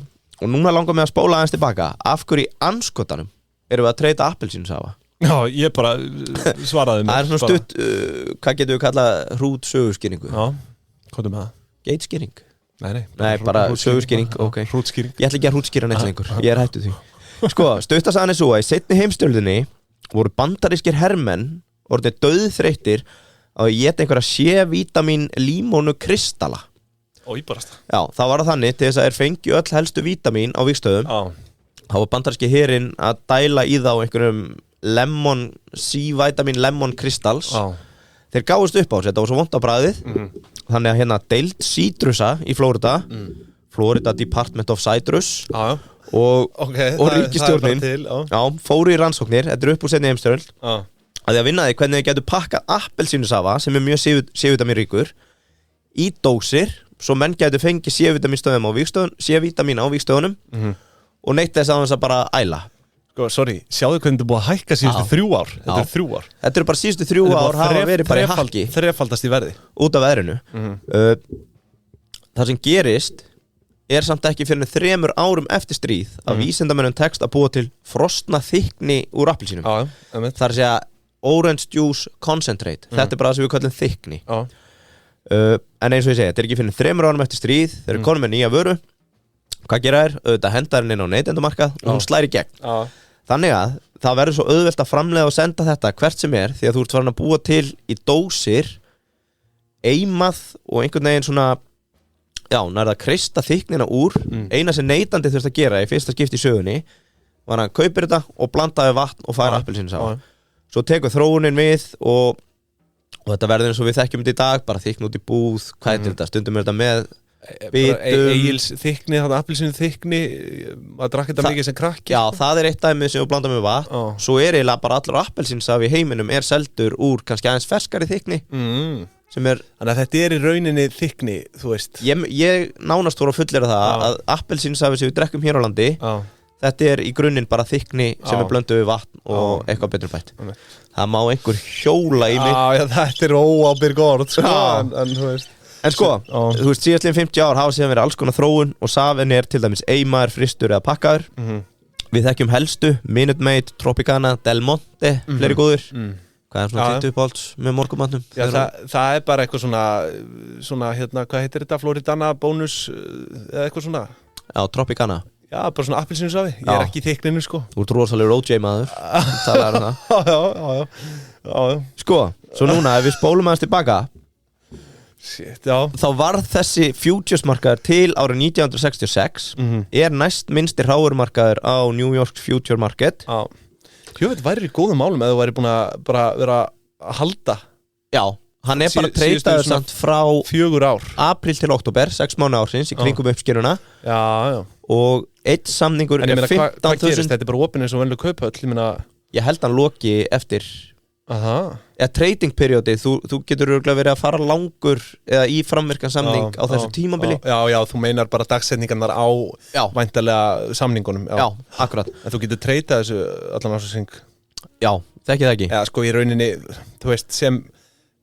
og núna langar mig að spóla aðeins tilbaka. Af hverju í anskotanum erum við að treyta appelsínusafa? Já, ég bara svaraði mér. Það er svona stutt, hvað getum við kallað hrút sögurskýringu? Já, hvað með það? Geitskýring? Nei, bara sögurskýring, ok. Hrútskýring. Ég ætla ekki að hrútskýra neitt lengur, ég er hættu því. Sko, stuttasagan er svo að í seinni heimsstyrjöldinni voru bandarískir hermenn orðið dauðþreyttir að éta einhverja C-vítamín límónu kristalla. Já, það var þannig til þess að þeir fengju öll helstu vítamín á vígstöðum. Þá var bandaríski herinn að dæla í þá einhverjum C-vítamín lemon kristals. Þeir gáðust upp á þessu, þetta var svo vont á bragðið. Þannig að hérna deild sítrusa í Florida Florida Department of Citrus og ríkisstjórnin fóru í rannsóknir, þetta upp úr seinni heimsstyrjöld að því að vinna því hvernig þið getur pakkað appelsínusafa sem mjög C-vitamin ríkur í dósir svo menn getur fengið C-vitamin á vígstöðunum og neitt þess að þess að bara æla. Sko, sorry, sjáðu hvernig þetta búið að hækka síðustu 3 ár. Þetta er 3 ár. Þetta eru bara síðustu 3 ár hafa verið bara í hakki. Þrefaldast í verði. Út af veðrinu. Það sem gerist samt ekki fyrir 3 árum eftir stríð að vísindamönnum tekst að búa til frosna þykkni úr appelsínum. Það er að segja orange juice concentrate. Þetta er bara það sem við kallum þykkni. En eins og ég segi, þetta er ekki fyrir 3 árum eftir stríð. Þeir eru konum með nýja vöru. Hvað gera þær? Auðvitað hendar henni inn á neytendamarkað og hún slær í gegn. Þannig að það verður svo auðvelt að framleiða og senda þetta hvert sem er því að þú ert farin að búa til í dósir eimað og einhvern veginn svona nærða að kreista þykknina úr eina sem neytandi þurft að gera í fyrsta skipti í sögunni var að hann kaupir þetta og blandaði vatn og fær appelsínusafa. Svo tekur þróunin við og þetta verður eins og við þekkjum þetta í dag bara þykkn út í búð, hvað er þetta? Stundum er þetta með Egils þykkni, þannig appelsínu þykkni að drakka þetta mikið sem krakki. Já, það er eitt dæmi sem við blandum með vatn svo er eiginlega bara allur appelsínsafi í heiminum er seldur úr kannski aðeins ferskari þykkni Þannig að þetta er í rauninni þykkni, þú veist. Ég nánast voru að fullera það að appelsínsafi sem við drekkum hér á landi þetta er í grunninn bara þykkni sem er blönduð við vatn og eitthvað betur bætt. Það má einhver hjóla í mig. Já, þetta er óábyrg orð, sko, en þú veist. En sko, þú veist, síðastliðin 50 ár hafa síðan verið alls konar þróun og safinn er til dæmis eimaður, fristur eða pakkaður. Við þekkjum helstu, Minute Maid, Tropicana, Del Monte, fleiri góður. Hvað er svona 20 uppáhalds með morgunmatnum? Já, það er bara eitthvað svona hérna, hvað heitir þetta? Floridana, bónus, eða eitthvað svona? Já, Tropicana. Já, bara svona appelsínusafi. Ég er ekki í þykkninu, sko. Þú ert rosalegur OJ maður. Það. Já. Sko, svo núna ef við spólum aðeins tilbaka þá varð þessi futuresmarkaður til árið 1966 er næst minnsti hráurmarkaður á New York Future Market. Hljófið væri í góðum málum eða þú væri búin að bara vera að halda. Já, hann er bara treytaður samt frá 4 ár apríl til október, 6 mánuði ársins í kringum uppskéruna. Já. Og eitt samningur er 15.000. Hvað gerist? Þetta er bara opinn eins og venlu kaupöll. Ég held hann loki eftir trading periodi, þú getur örugglega verið að fara langur eða í framvirkan samning á þessu tímabili. Já, þú meinar bara dagsetningarnar á væntanlega samningunum. Já, akkurat. En þú getur treytað þessu allan ársing. Já, þekki það ekki. Já, sko í rauninni, þú veist, sem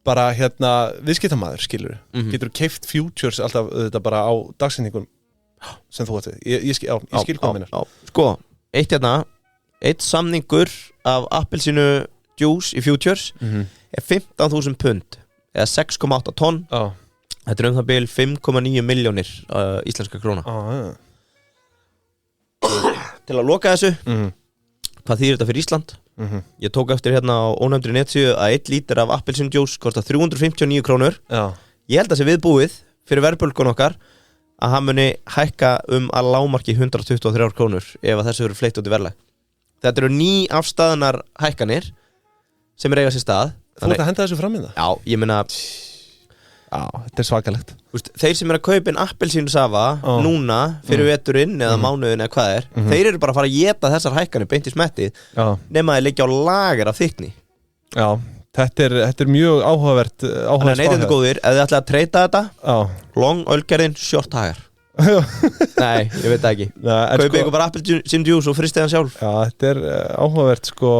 bara hérna viðskiptamaður, skilur. Getur keypt futures alltaf þetta bara á dagsetningum sem þú ætti. Ég skil hvað meinar. Sko, eitt samningur af appelsínu juice í futures er 15.000 pund eða 6,8 tonn. Þetta er það bil 5,9 milljónir íslenska króna. Til að loka þessu hvað þýðir þetta fyrir Ísland? Ég tók eftir hérna á ónefndri netsíðu að 1 lítur af appelsínu juice kostar 359 krónur. Ég held að það sé viðbúið fyrir verðbólgun okkar að hann muni hækka að lágmarki 123 krónur ef að þessu verður fleytt út í verðlag. Þetta eru nýafstaðnar hækkanir sem er eiga sér stað. Þú ert að henda þessu fram í það? Já, ég meina þetta er svakalegt. Þeir sem er að kaupa appelsínusafa núna fyrir veturinn eða mánuðin eða hvað er þeir eru bara að fara að éta þessar hækkanir beint í smettið nema þeir liggja á lager af þykkni. Já, þetta er mjög áhugavert. Þannig að neytendur góðir, ef þið ætlaði að treyta þetta long ölgerðin, short hagar. Nei, ég veit það ekki. Kaupið ykkur bara appelsínu juice og fristið hann sjálf. Já, þetta er áhugavert sko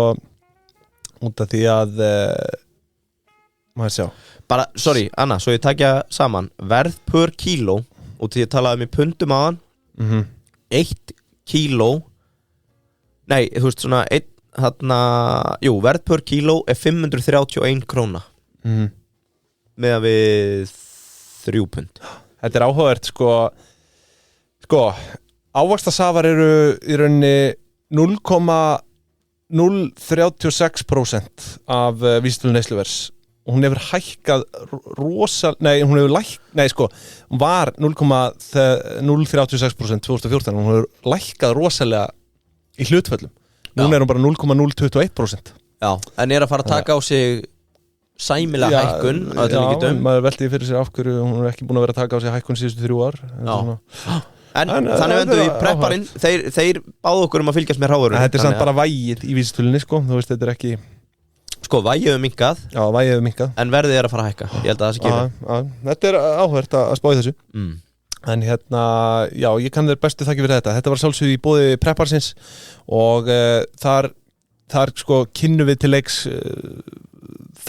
út af því að maður sjá bara, sorry, Anna, svo ég takja saman verð per kíló og því ég talaði í pundum á hann 1 kíló nei, þú veist svona verð per kíló er 531 króna meðan við 3 pund. Þetta er áhugavert sko ávaxtasafar eru í rauninni 0,036% af vísitölu neysluvers og hún hefur hækkað hún var 0,036% 2014 og hún hefur lækkað rosalega í hlutföllum. Núna er hún bara 0,021%. Já, en er að fara að taka á sig sæmilega hækkun Já, maður velti fyrir sér af hverju hún er ekki búin að vera að taka á sig hækkun síðustu 3 ár. En þannig vendu í prepparinn þeir báðu okkur að fylgjast með hrávörunni. Þetta samt bara vægið í vísitölunni sko, þú veist, þetta ekki Sko, vægið minkað. Já, vægið minkað. En verðið að fara að hækka, ég held að það sé gefið. Þetta áhugavert að spá í þessu. En hérna, já, ég kann þér bestu þakki fyrir þetta. Þetta var sjálfsögðu í boði prepparsins og þar sko kynnum við til leiks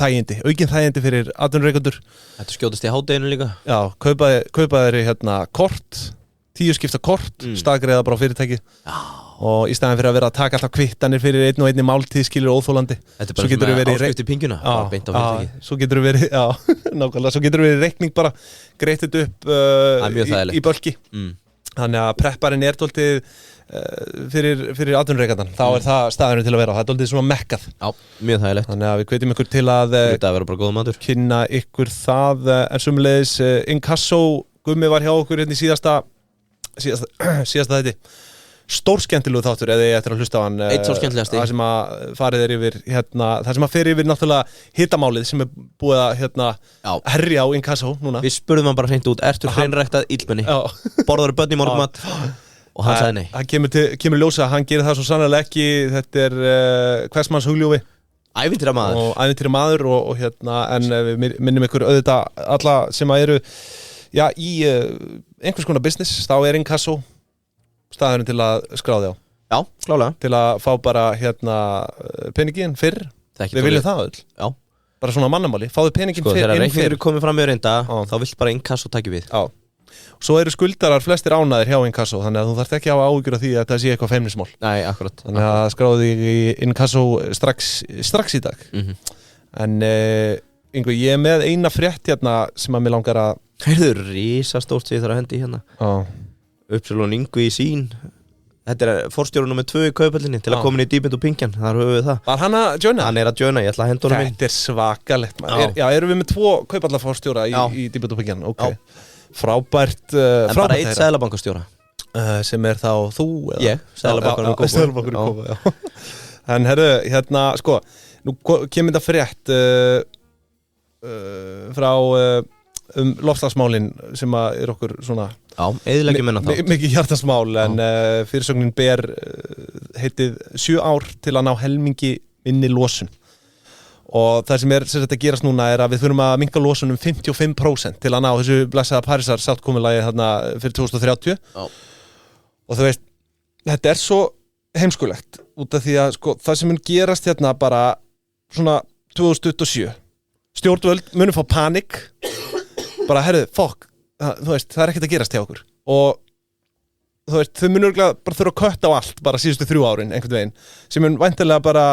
aukin þægindi fyrir atvinnureikendur. Þetta skjótast í hádeginu líka. Já, kaupaði hérna kort, 10 skipta kort, staðgreiða bara á fyrirtæki. Já. Og í staðin fyrir að vera að taka alltaf kvittanir fyrir einn og einni máltíð skilur óþólandi. Þetta er bara svona áskrift í pinguna, bara beint á fyrirtæki. Svo getur verið, já, nákvæmlega, svo getur verið reikning bara greitt upp í bölki. Þannig að prepparinn er dálítið fyrir atvinnureikandan. Þá er það staðurinn til að vera og það er dálítið svona mekkað. Já, mjög þægilegt. Þannig að við hvetjum ykkur til að kynna ykkur það, en sömuleiðis Inkasso Gummi var hjá okkur hérna í síðasta þetta. Stórskemmtilegu þáttur eða ég eftir að hlusta á hann. Eitt svo skemmtilegasti. Það sem að farið yfir það sem að fer yfir náttúrulega hitamálið sem er búið að herja á Inkasso núna. Við spurðum hann bara hreint út, ertu hreinræktað illmenni? Borðaðu börn í morgunmat? Og hann sagði nei. Það kemur ljósa, hann gerir það svo sannarlega ekki. Þetta er hvers manns hugljófi. Ævintýramaður og en við minnum ykkur auðvitað alla sem að eru í einhvers konar business, þá er Inkasso staðurinn til að skráði á. Já, klálega. Til að fá bara peningin fyrr. Við viljum það öll. Já. Bara svona mannamáli. Fáðu peningin fyrr. Þegar reikningin eru komið fram í reynda, þá vill bara Inkasso taki við. Já. Svo eru skuldarar flestir ánæðir hjá Inkasso, þannig að þú þarft ekki að hafa áhyggjur af því að það sé eitthvað feimnismál. Nei, akkurat. Þannig að skráðu í Inkasso strax í dag. En Ingvi, ég er með eina frétt hérna sem að mig langar að Heyrðu, risastórt sem ég þarf að hendi hérna. Uppsölun Ingvi í sín. Þetta er forstjóru nummer 2 í kaupallinni til að koma inn í Dýbind og Pingjan. Þar höfum við það. Var hann að joina? Hann er að joina, ég ætla að henda honum inn. Þetta er svakalegt maður. Erum við með 2 kaupallarforstjóra í Dýbind og Pingjan? Ok. Frábært. En bara 1 seðlabankastjóra. Sem er þá þú? Ég, seðlabankarinn koma. Seðlabankarinn koma, já. En herru, hérna, sko, nú kemur þetta frétt frá loftslagsmálin sem er okkur svona eyðileggjum minna þátt mikið hjartansmál en fyrirsögnin ber heitið 7 ár til að ná helmingi minni losun og það sem er sem þetta gerast núna er að við þurfum að minnka losun 55% til að ná þessu blessaða Parísar sáttkomulagi þarna fyrir 2030 og þú veist, þetta er svo heimskulegt út af því að sko, það sem mun gerast hérna bara svona 2027 stjórnvöld munum fá panik bara, herðu, þú veist, það er ekkert að gerast hjá okkur og þú veist, þau munur bara þurfa að kötta á allt bara síðustu 3 árin, einhvern veginn sem mun væntanlega bara,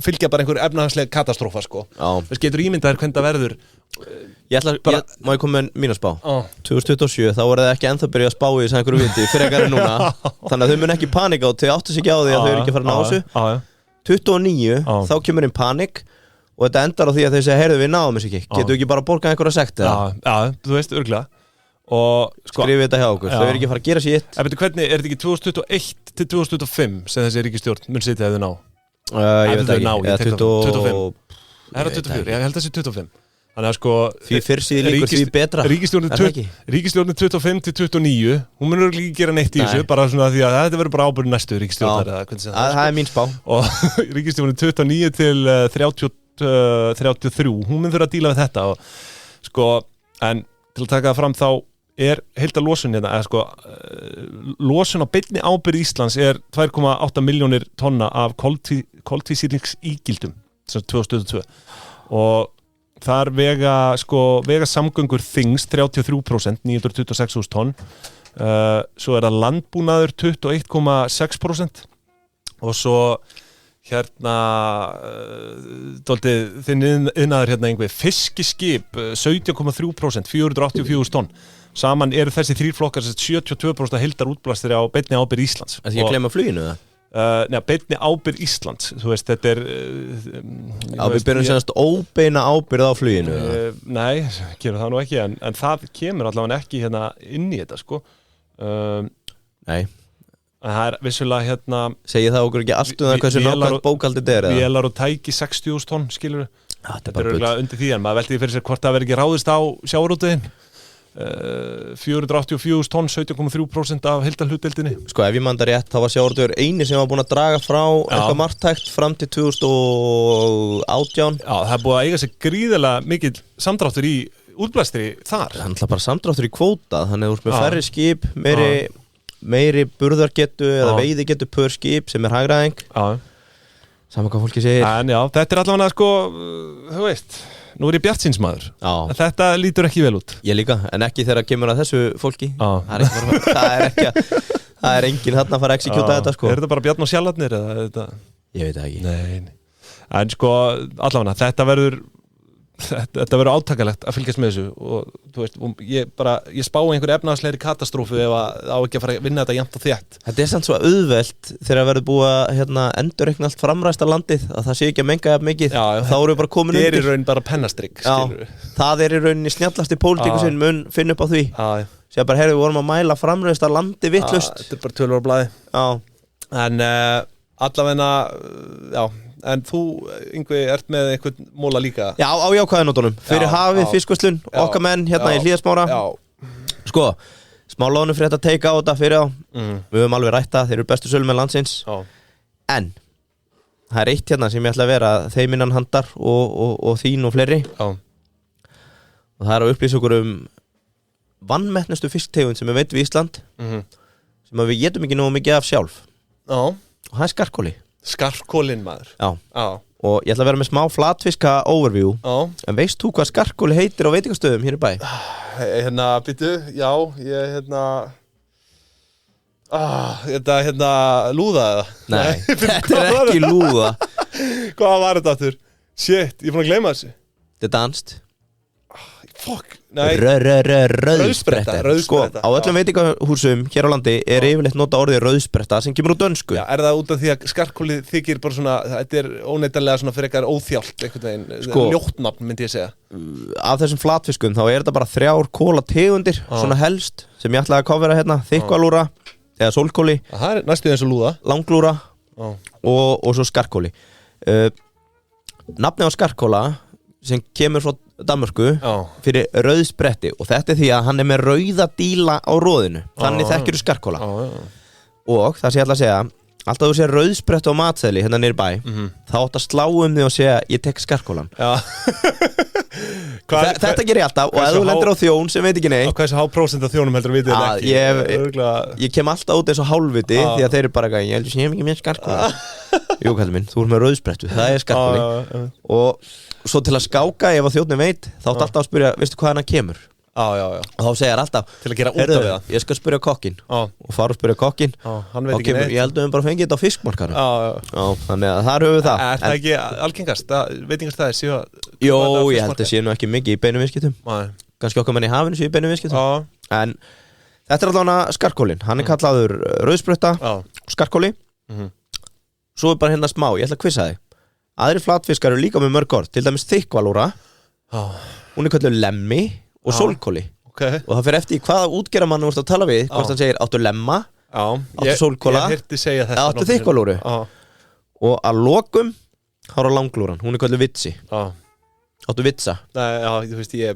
fylgja bara einhver efnahagslega katastrófa, sko þess getur ímyndaðir hvernig það verður má ég koma með mína spá 2027, þá voru það ekki ennþá byrja að spá í þess að einhverju viti, frekar en núna þannig að þau mun ekki panika og þau áttu sig ekki á því að þau eru ekki að fara að ná þessu 29, þá kemur inn panik og þetta endar á því að þau segja, heyrðu við náðum þessu ekki getur ekki bara borgað einhverja sekt Já, þú veist, örgulega og skrifið þetta hjá okkur, þau eru ekki að fara að gera sér eitt En betur hvernig, er þetta ekki 2021 til 2025 sem þessi ríkisstjórn mun sitja ef þau ná? Ég veit ekki, 25 Er það 24? Ég held að það sé 25 Þannig að sko Því fyrr síður líkur því betra Ríkisstjórnin 25 til 29 hún mun örgulega ekki gera neitt í þessu bara svona því að þetta verður bara ábyrgð næstu ríkisstjórnar Það er mín spá Og ríkisstjórnin 29 til 33 hún mun þurfa að díla við þetta og sko, en til að taka það fram þá er heildarlosun hérna, eða sko losun á beinni ábyrgð Íslands er 2,8 milljónir tonna af koltvísýringsígildum sem 2022 og þar vega samgöngur þyngst 33%, 926.000 tonn svo er það landbúnaður 21,6% og svo hérna þinn iðnaður hérna einhver fiskiskip 17,3%, 484.000 tonn saman eru þessi 3 flokkar 72% heildar útblæstri á beinni ábyrgð Íslands Það er ekki að glemma fluginu það? Beinni ábyrgð Íslands þú veist, þetta er við byrjum senast óbeina ábyrgð á fluginu Nei, gerum það nú ekki en það kemur allavega ekki hérna inn í þetta sko Nei Það er vissulega hérna Segir það okkur ekki allt það hversu nákvæmt bókaldið er Vélar og tæki 60.000 tonn skilur Þetta er örgulega undir því en maður velti því fyrir sér hvort það verður ekki ráðist á sjávarútveginn 484 tonn, 17,3% af heildarhlutdeildinni. Sko ef ég manda rétt, þá var sjávarútvegur eini sem var búin að draga frá eitthvað marktækt fram til 2018. Já, það er búið að eiga sér gríðarlega mikil samdráttur í útblæstri þar. Það er náttúrulega bara samdráttur í kvóta, þannig að þú ert með færri skip, meiri burðargetu eða veiðigetu per skip sem er hagræðing. Saman hvað fólki segir. En já, þetta er allavega sko, þú veist, nú er ég bjartsýnsmaður. Þetta lítur ekki vel út. Ég líka, en ekki þegar kemur að þessu fólki. Það er enginn þarna að fara að exekjúta þetta sko. Er þetta bara Bjarn og Sjallarnir eða þetta? Ég veit það ekki. Nei. En sko, allavega, þetta verður átakalegt að fylgjast með þessu og þú veist, ég spái einhverju efnahagslegri katastrófu ef á ekki að fara að vinna þetta jafnt og þétt. Þetta er samt svo auðvelt þegar verður búið að endurreikna allt framræsta landið að það sé ekki að menga jafn mikið. Þá eru við bara komin undir. Það er í raun bara pennastrygg, skilur við. Það er í rauninni snjallasti pólitíkusinn mun finna upp á því. Sér bara, við vorum að mæla framræsta landi vitlaust. Þetta er bara tölur á blaði. En allavega, En þú, Yngvi, ert með einhvern móla líka? Já, á jákvæðinótunum. Fyrir hafið, fiskvöslun, okkar menn hérna í Hlíðasmára. Sko, smá lónu fyrir þetta teika á þetta fyrir á. Við höfum alveg rætt það, þeir eru bestu sölumenn landsins. En, það er eitt hérna sem ég ætla að vera þeim innan handar og þín og fleiri. Og það er að upplýsa okkur vannmettnustu fisktegund sem við veitum í Ísland. Sem við getum ekki nógu mikið af sjálf. Og það er skarkóli. Skarkólinn maður. Já. Og ég ætla að vera með smá flatfiska overview. En veist þú hvað skarkóli heitir á veitingastöðum hér í bæ? Býtu, já, lúða eða? Nei, þetta er ekki lúða. Hvað var þetta aftur? Shit, ég er búin að gleyma þessu. Þetta er danst. Fuck, nei. Rauðspretta. Sko, á öllum veitingahúsum hér á landi er yfirleitt nota orðið rauðspretta sem kemur úr dönsku. Já, er það út af því að skarkóli þykir bara svona, þetta er óneitanlega svona fyrir eitthvað óþjált, einhvern veginn, ljóttnafn myndi ég segja. Af þessum flatfiskum þá er þetta bara 3 kólategundir, svona helst, sem ég ætlaði að kofvera hérna, þykkvalúra, eða sólkóli. Það er næstuð eins og lúða. Langlúra og svo skarkóli. Nafnið á skarkóla sem kemur frá Danmörku fyrir rauðspretti og þetta er því að hann er með rauða díla á róðinu, þannig þekkir þú skarkóla. Og það sem ég ætla að segja, alltaf þú segir rauðspretti á matseðli hérna niður bæ, þá átt að slá því og segja ég tek skarkólan. Þetta ger ég alltaf og ef þú lendir á þjón sem veit ekki neitt. Og hversu há prósent af þjónum heldur vitið þetta ekki? Ég kem alltaf út eins og hálfviti því að þeir eru bara ekki, ég heldur sem ég hef ekki með skarkóla. Jú, kallið minn, þú ert með rauðsprettu, það er skarkóli. Og svo til að skáka ef að þjónni veit, þá átt alltaf að spyrja, veistu hvað hann kemur? Og þá segir alltaf, til að gera út af það. Ég skal spyrja kokkin og fara og spyrja kokkin. Hann veit ekki neitt. Ég heldur bara fengið þetta á fiskmarkarum. Þannig að þar höfum við það. Er það ekki algengast? Veitingastæðir séu að... Jó, ég held að séu nú ekki mikið í beinum viðskiptum. Kannski okkar menn í hafinu séu í beinum viðskiptum. En þetta er allavega skarkólin. Hann er kallaður rauðspretta og skarkóli. Svo er bara hérna smá, ég ætla að kvissa þig. Aðri flatfiskar eru líka með mörg orð, til dæmis þykkvalúra. Hún er kölluð lemmi og sólkóli. Og það fyrir eftir hvaða útgerðarmann þú ert að tala við, hvort hann segir áttu lemma, áttu sólkóla, áttu þykkvalúru. Og að lokum hára langlúran, hún er kölluð vitsi. Áttu vitsa. Nei, þú veist, ég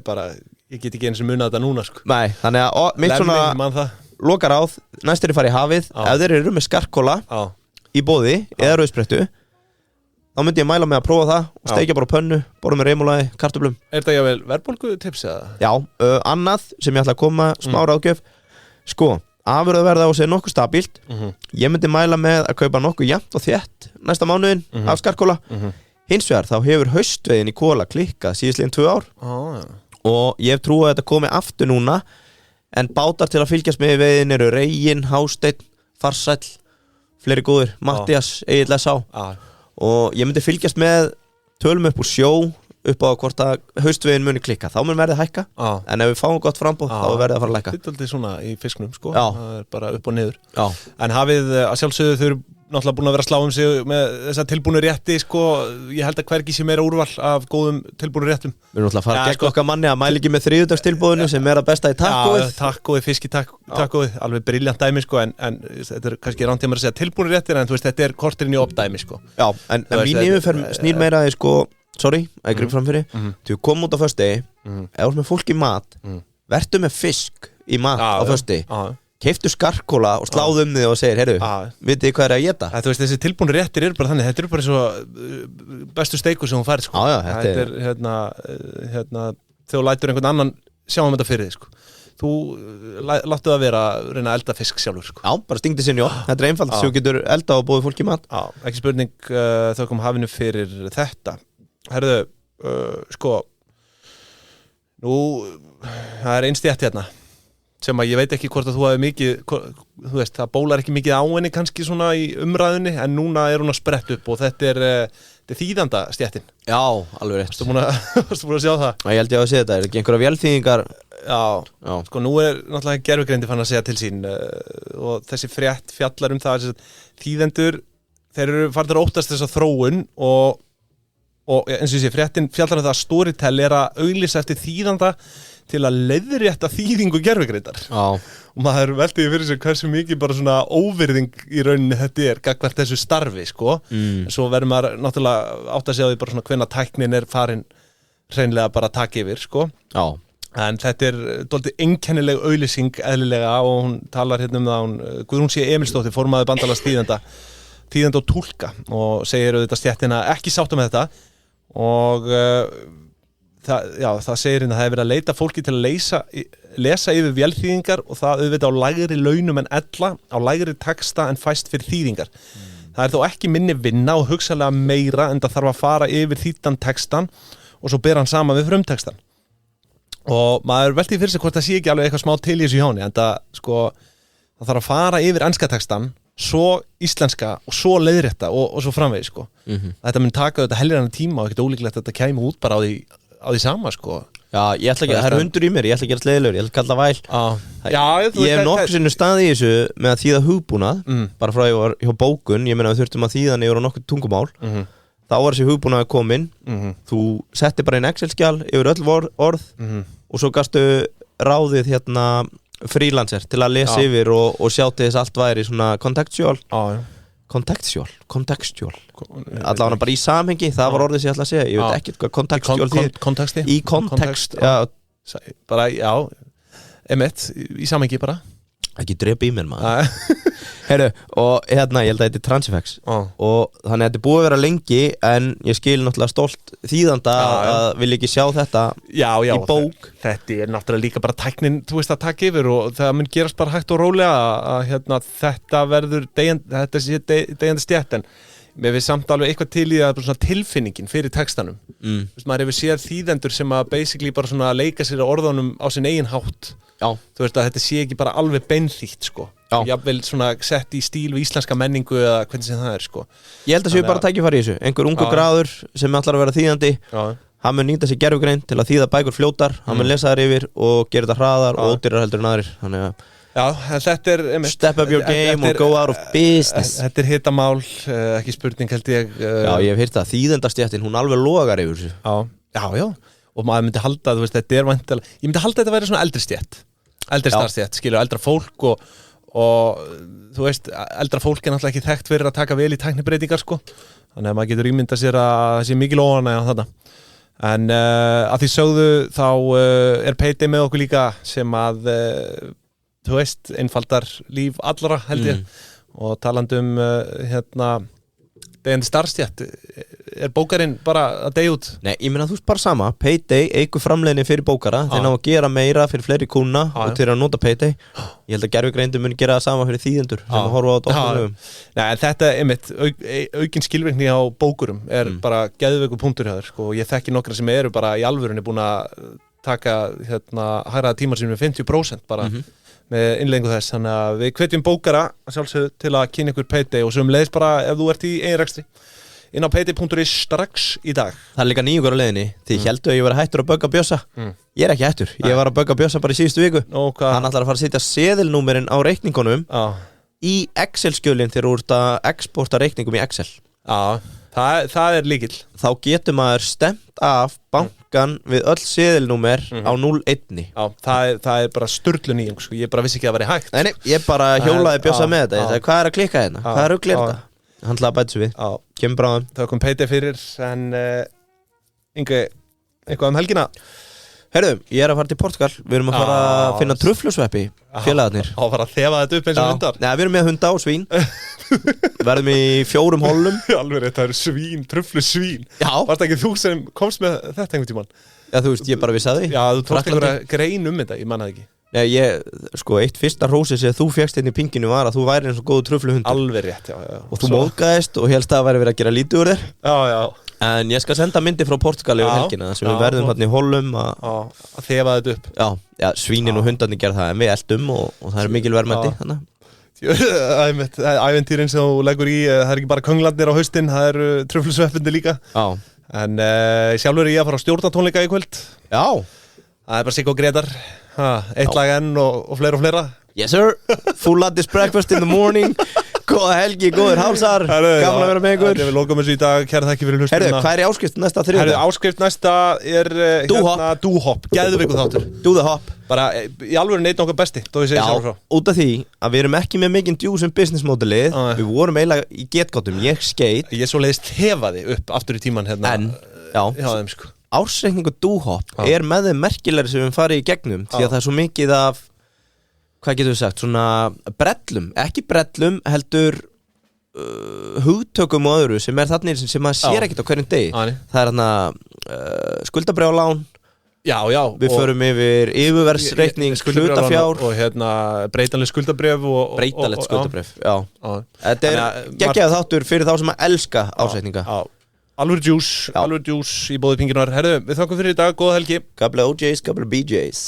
get ekki eins og munna þetta núna, sko. Nei, þannig að mitt svona lokaráð, næst er að fara í hafið, ef þeir eru með skarkóla í boði eða rauðsprettu, þá myndi ég mæla með að prófa það og steikja bara pönnu, borða með reymulaði, kartöflum. Er þetta jável verðbólgutips eða? Já, annað sem ég ætla að koma smá ráðgjöf. Sko, afurðaverð á sig nokkuð stabílt. Ég myndi mæla með að kaupa nokkuð jafnt og þétt næsta mánuðin af skarkóla. Hins vegar þá hefur haustveiðin í kóla klikkað síðastliðin 2 ár. Og ég hef trú að þetta komi aftur núna, en bátar til að fylgjast með veiðin eru Reginn, Hásteinn, Farsæll, fleiri góðir, Mattías, Egill S.A. Og ég myndi fylgjast með tölum upp úr sjó upp á hvort að haustveiðin muni klikka, þá mun verðið hækka. En ef við fáum gott frambóð þá er verðið að fara að lækka. Þetta er alltaf svona í fisknum, sko. Það er bara upp og niður. En hafið að sjálfsögðu þau eru náttúrulega búin að vera að slá um sig með þessa tilbúnu rétti, sko. Ég held að hvergi sé meira úrval af góðum tilbúnu réttum. Við erum náttúrulega að fara gegn okkar manni að mæla ekki með þriðjudagstilbúðinu sem er að besta í takkóið. Takkóið, fiskitakkóið, alveg brilljant dæmi, sko, en þetta er kannski rangt að segja tilbúnu réttir, en þú veist, þetta er korterinn í opdæmi, sko. Já, en mín yfirferð snýr meira í, sko, sorry, að ég grip fram fyrir. Þú kom út á föstudegi, ef þú ert með fólk í mat, vertu með fisk í mat á fösti keiftu skarkóla og sláðu þig og segir heyrðu, vitið hvað að éta þú veist, þessi tilbúinu réttir eru bara þannig þetta eru bara svo bestu steikur sem hún færð sko. Þetta er þegar þú lætur einhvern annan sjá þetta fyrir þig sko. Þú láttu það vera að reyna að elda fisk sjálfur sko. Já, bara stingdi sinni þetta er einfalt, svo getur elda og búið fólki mat ekki spurning þökkum hafinu fyrir þetta herðu, sko nú, það er einstétt hérna sem að ég veit ekki hvort að þú hafi mikið þú veist, það bólar ekki mikið á henni kannski svona í umræðunni en núna er hún að sprett upp og þetta er þýðanda stéttin Já, alveg rétt Varstu búin að sjá það? Já, ég held ég að sé þetta, er ekki einhverja vélþýðingar Já, sko nú er náttúrulega gervigreindi fann að segja til sín og þessi frétt fjallar það þýðendur, þeir eru farnir að óttast þessa þróun og eins og ég sé, fréttin fjallar það að Storytel er að auglýsa eftir þýðanda til að leiðrétta þýðingu gervigreindar og maður veltiði fyrir sig hversu mikið bara svona óvirðing í rauninni þetta er gagnvart þessu starfi sko en svo verður maður náttúrulega átt að segja því bara svona hvenær tæknin er farin hreinlega bara að taka yfir sko en þetta er dálítið einkennileg auglýsing eðlilega og hún talar hérna það Guðrún C. Emilsdóttir formaður bandalags þýðenda og túlka og segir auðvitað stéttina ekki sátta með þetta og það segir hérna að það hefur verið að leita fólki til að lesa yfir vélþýðingar og það auðvitað á lægri launum en ella á lægri texta en fæst fyrir þýðingar það er þó ekki minni vinna og hugsalega meira en það þarf að fara yfir þýddan textan og svo bera hann saman við frumtextan og maður velti fyrir sig hvort það sé ekki alveg eitthvað smá til í þessu hjóni en það sko það þarf að fara yfir enska textan svo íslenska og svo leiðrétta og svo framvegis sko þetta mun taka þetta helgirana tíma og ekkert ólíklegt að þetta kæmi út bara á því sama sko Já, ég ætla ekki, það er hundur í mér, ég ætla ekki að sleiðilegur, ég ætla að kalla væl Ég hef nokkur sinnum staði í þessu með að þýða hugbúnað bara frá ég var hjá bókun, ég meina við þurftum að þýða yfir á nokkur tungumál þá var þessi hugbúnaði komin þú setti bara inn Excel-skjal yfir öll orð og svo gastu ráðið hérna freelancer til að lesa yfir og sjá til þess allt væri svona contextual allavega bara í samhengi það var orðið sem ég ætla að segja ég veit ekki hvað contextual þýðir í kontekst bara emitt í samhengi bara ekki drepa í mér maður Heyrðu, og hérna ég held að þetta er Transifex og þannig að þetta er búið að vera lengi en ég skil náttúrulega stolt þýðanda að vil ekki sjá þetta í bók þetta er náttúrulega líka bara tæknin þú veist að taka yfir og það mun gerast bara hægt og rólega að hérna, þetta verður þetta sé deyjandi stjætt en mér við samt alveg eitthvað til í að svona tilfinningin fyrir textanum maður hefur séð þýðendur sem að basically bara svona leika sér á orðunum á sinn eigin hátt þú veist að þetta sé ekki bara alveg beinþýtt sko jafnvel svona sett í stíl við íslenska menningu eða hvernig sem það er sko ég held að séu bara tækifæri í þessu einhver ungu gráður sem ætlar að vera þýðandi hann mun nýta sér gervigreind til að þýða bækur fljótar hann mun lesa þær yfir og gera þetta hraðar og ódýrar heldur en aðrir þannig að þetta er step up your game og go out of business þetta er hitamál, ekki spurning held ég Já, ég hef heyrt það, þýðendastjættin, hún alveg logar yfir þessu Já, og maður myndi halda, þú veist, þetta er væntanlega ég myndi halda þetta að vera svona eldri starfstétt skilur, eldra fólk og þú veist, eldra fólk er náttúrulega ekki þekkt fyrir að taka vel í tæknibreytingar sko, þannig að maður getur ímyndað sér að það sé mikil óánægja þarna en að því sögðu þá er Payday með okkur líka sem að þú veist, einfaldar líf allra held ég og talandi hérna deyjandi starfstétt er bókarinn bara að deyja út? Nei, ég meina þú veist bara sama Payday eigur framleiðni fyrir bókara þeir ná að gera meira fyrir fleiri kúnna og til að nota Payday ég held að gervigreindu muni gera það sama fyrir þýðendur sem að horfa á þetta Nei, en þetta einmitt aukin skilvirkni á bókurum er bara geðveikur punktur hjá þér sko, og ég þekki nokkra sem eru bara í alvörunni búin að taka hérna hærraða tímar sem er 50% bara með innleggingu þess, þannig að við hvetjum bókara sjálfsögðu til að kynna ykkur Payday og sem leiðis bara ef þú ert í einrekstri inn á payday.is strax í dag. Það er líka nýjungur á leiðinni því heldur að ég var hættur að bugga Bjössa ég er ekki hættur, ég var að bugga Bjössa bara í síðustu viku hann ætlar að fara að setja seðilnúmerin á reikningunum í Excel-skjölin þegar þú ert að exporta reikningum í Excel það er líkill þá getur maður stemt af bankan við öll seðilnúmer á 0-1 það er bara sturlu nýjung sko. ég bara vissi ekki að það væri hægt Nei, ég bara hjólaði Bjössa með þetta hvað er að klikka hérna, hvað er rugglir þetta hann ætlaði að bæta sig við, kemur bráðum það kom Payday fyrir en Ingi, eitthvað helgina? Herðu, ég að fara til Portugal. Við erum að fara að finna truflusveppi, félagarnir. Á að fara að þefa þetta upp eins og hundar. Nei, við erum með hunda og svín. Verðum í 4 hollum. Alveg rétt, það eru svín, truflusvín. Já. Varst ekki þú sem komst með þetta einhvern tímann? Já, þú veist, ég bara vissi að því. Já, þú tókst einhverja grein þetta, ég manna það ekki. Nei, eitt fyrsta hrósið sem þú fékkst inn í pinginu var að þú væri eins og góðu trufluhundur. Alveg rétt, já. Og þú móðgæðist og helst að væri verið að gera lítið úr þér. Já. En ég skal senda myndi frá Portugal yfir helgina þar sem við verðum hérna í hollum að þefa þetta upp. Já, svínin og hundarnir gera það en við eldum og það er mikil verðmæti Æventýrin sem þú leggur í, það er ekki bara könglarnir á haustin, það eru truflusveppindi líka. Já. En sjálfur er ég að fara á stjórnatónleika í kvöld. Já. Það er bara Siggo Gretar, eitt lag enn og fleira. Yes sir, full lattice breakfast in the morning. Góða helgi, góður hálsar. Gaman að vera með ykkur. Við lókum þessu í dag, kæra þakki fyrir hlustunina. Herðu, hvað er áskrift næsta þriðjudag? Áskrift næsta er Do-Hop, geðveikur þáttur. Do the hop. Bara í alvöru neitt okkar besti, þó ég segi sjálfur frá. Út af því að við erum ekki með mikinn djú sem business modelið. Við vorum eiginlega í getgáttum, ég skeit. Ég svo leiðist þefaði upp aftur í tíman hérna. En, já, ársreikningu Do-Hop er með þeim merkilegri sem við farið í gegnum því að það er svo mikið af, hvað getur við sagt, svona brellum, ekki brellum heldur hugtökum og öðru sem er þannig sem maður sér ekkert á hverjum degi. Það er hérna skuldabrjállán. Já. Við förum yfir yfirverðsreikning, hlutafjár og hérna breytanlegt skuldabréf breytanlegt skuldabréf, já. Þetta er geggjaður þáttur fyrir þá sem að elska ársreikninga. Alvöru djús í bóði Pinginar. Herðu, við þakkum fyrir í dag, góða helgi. Gabla OJs, gabla BJs.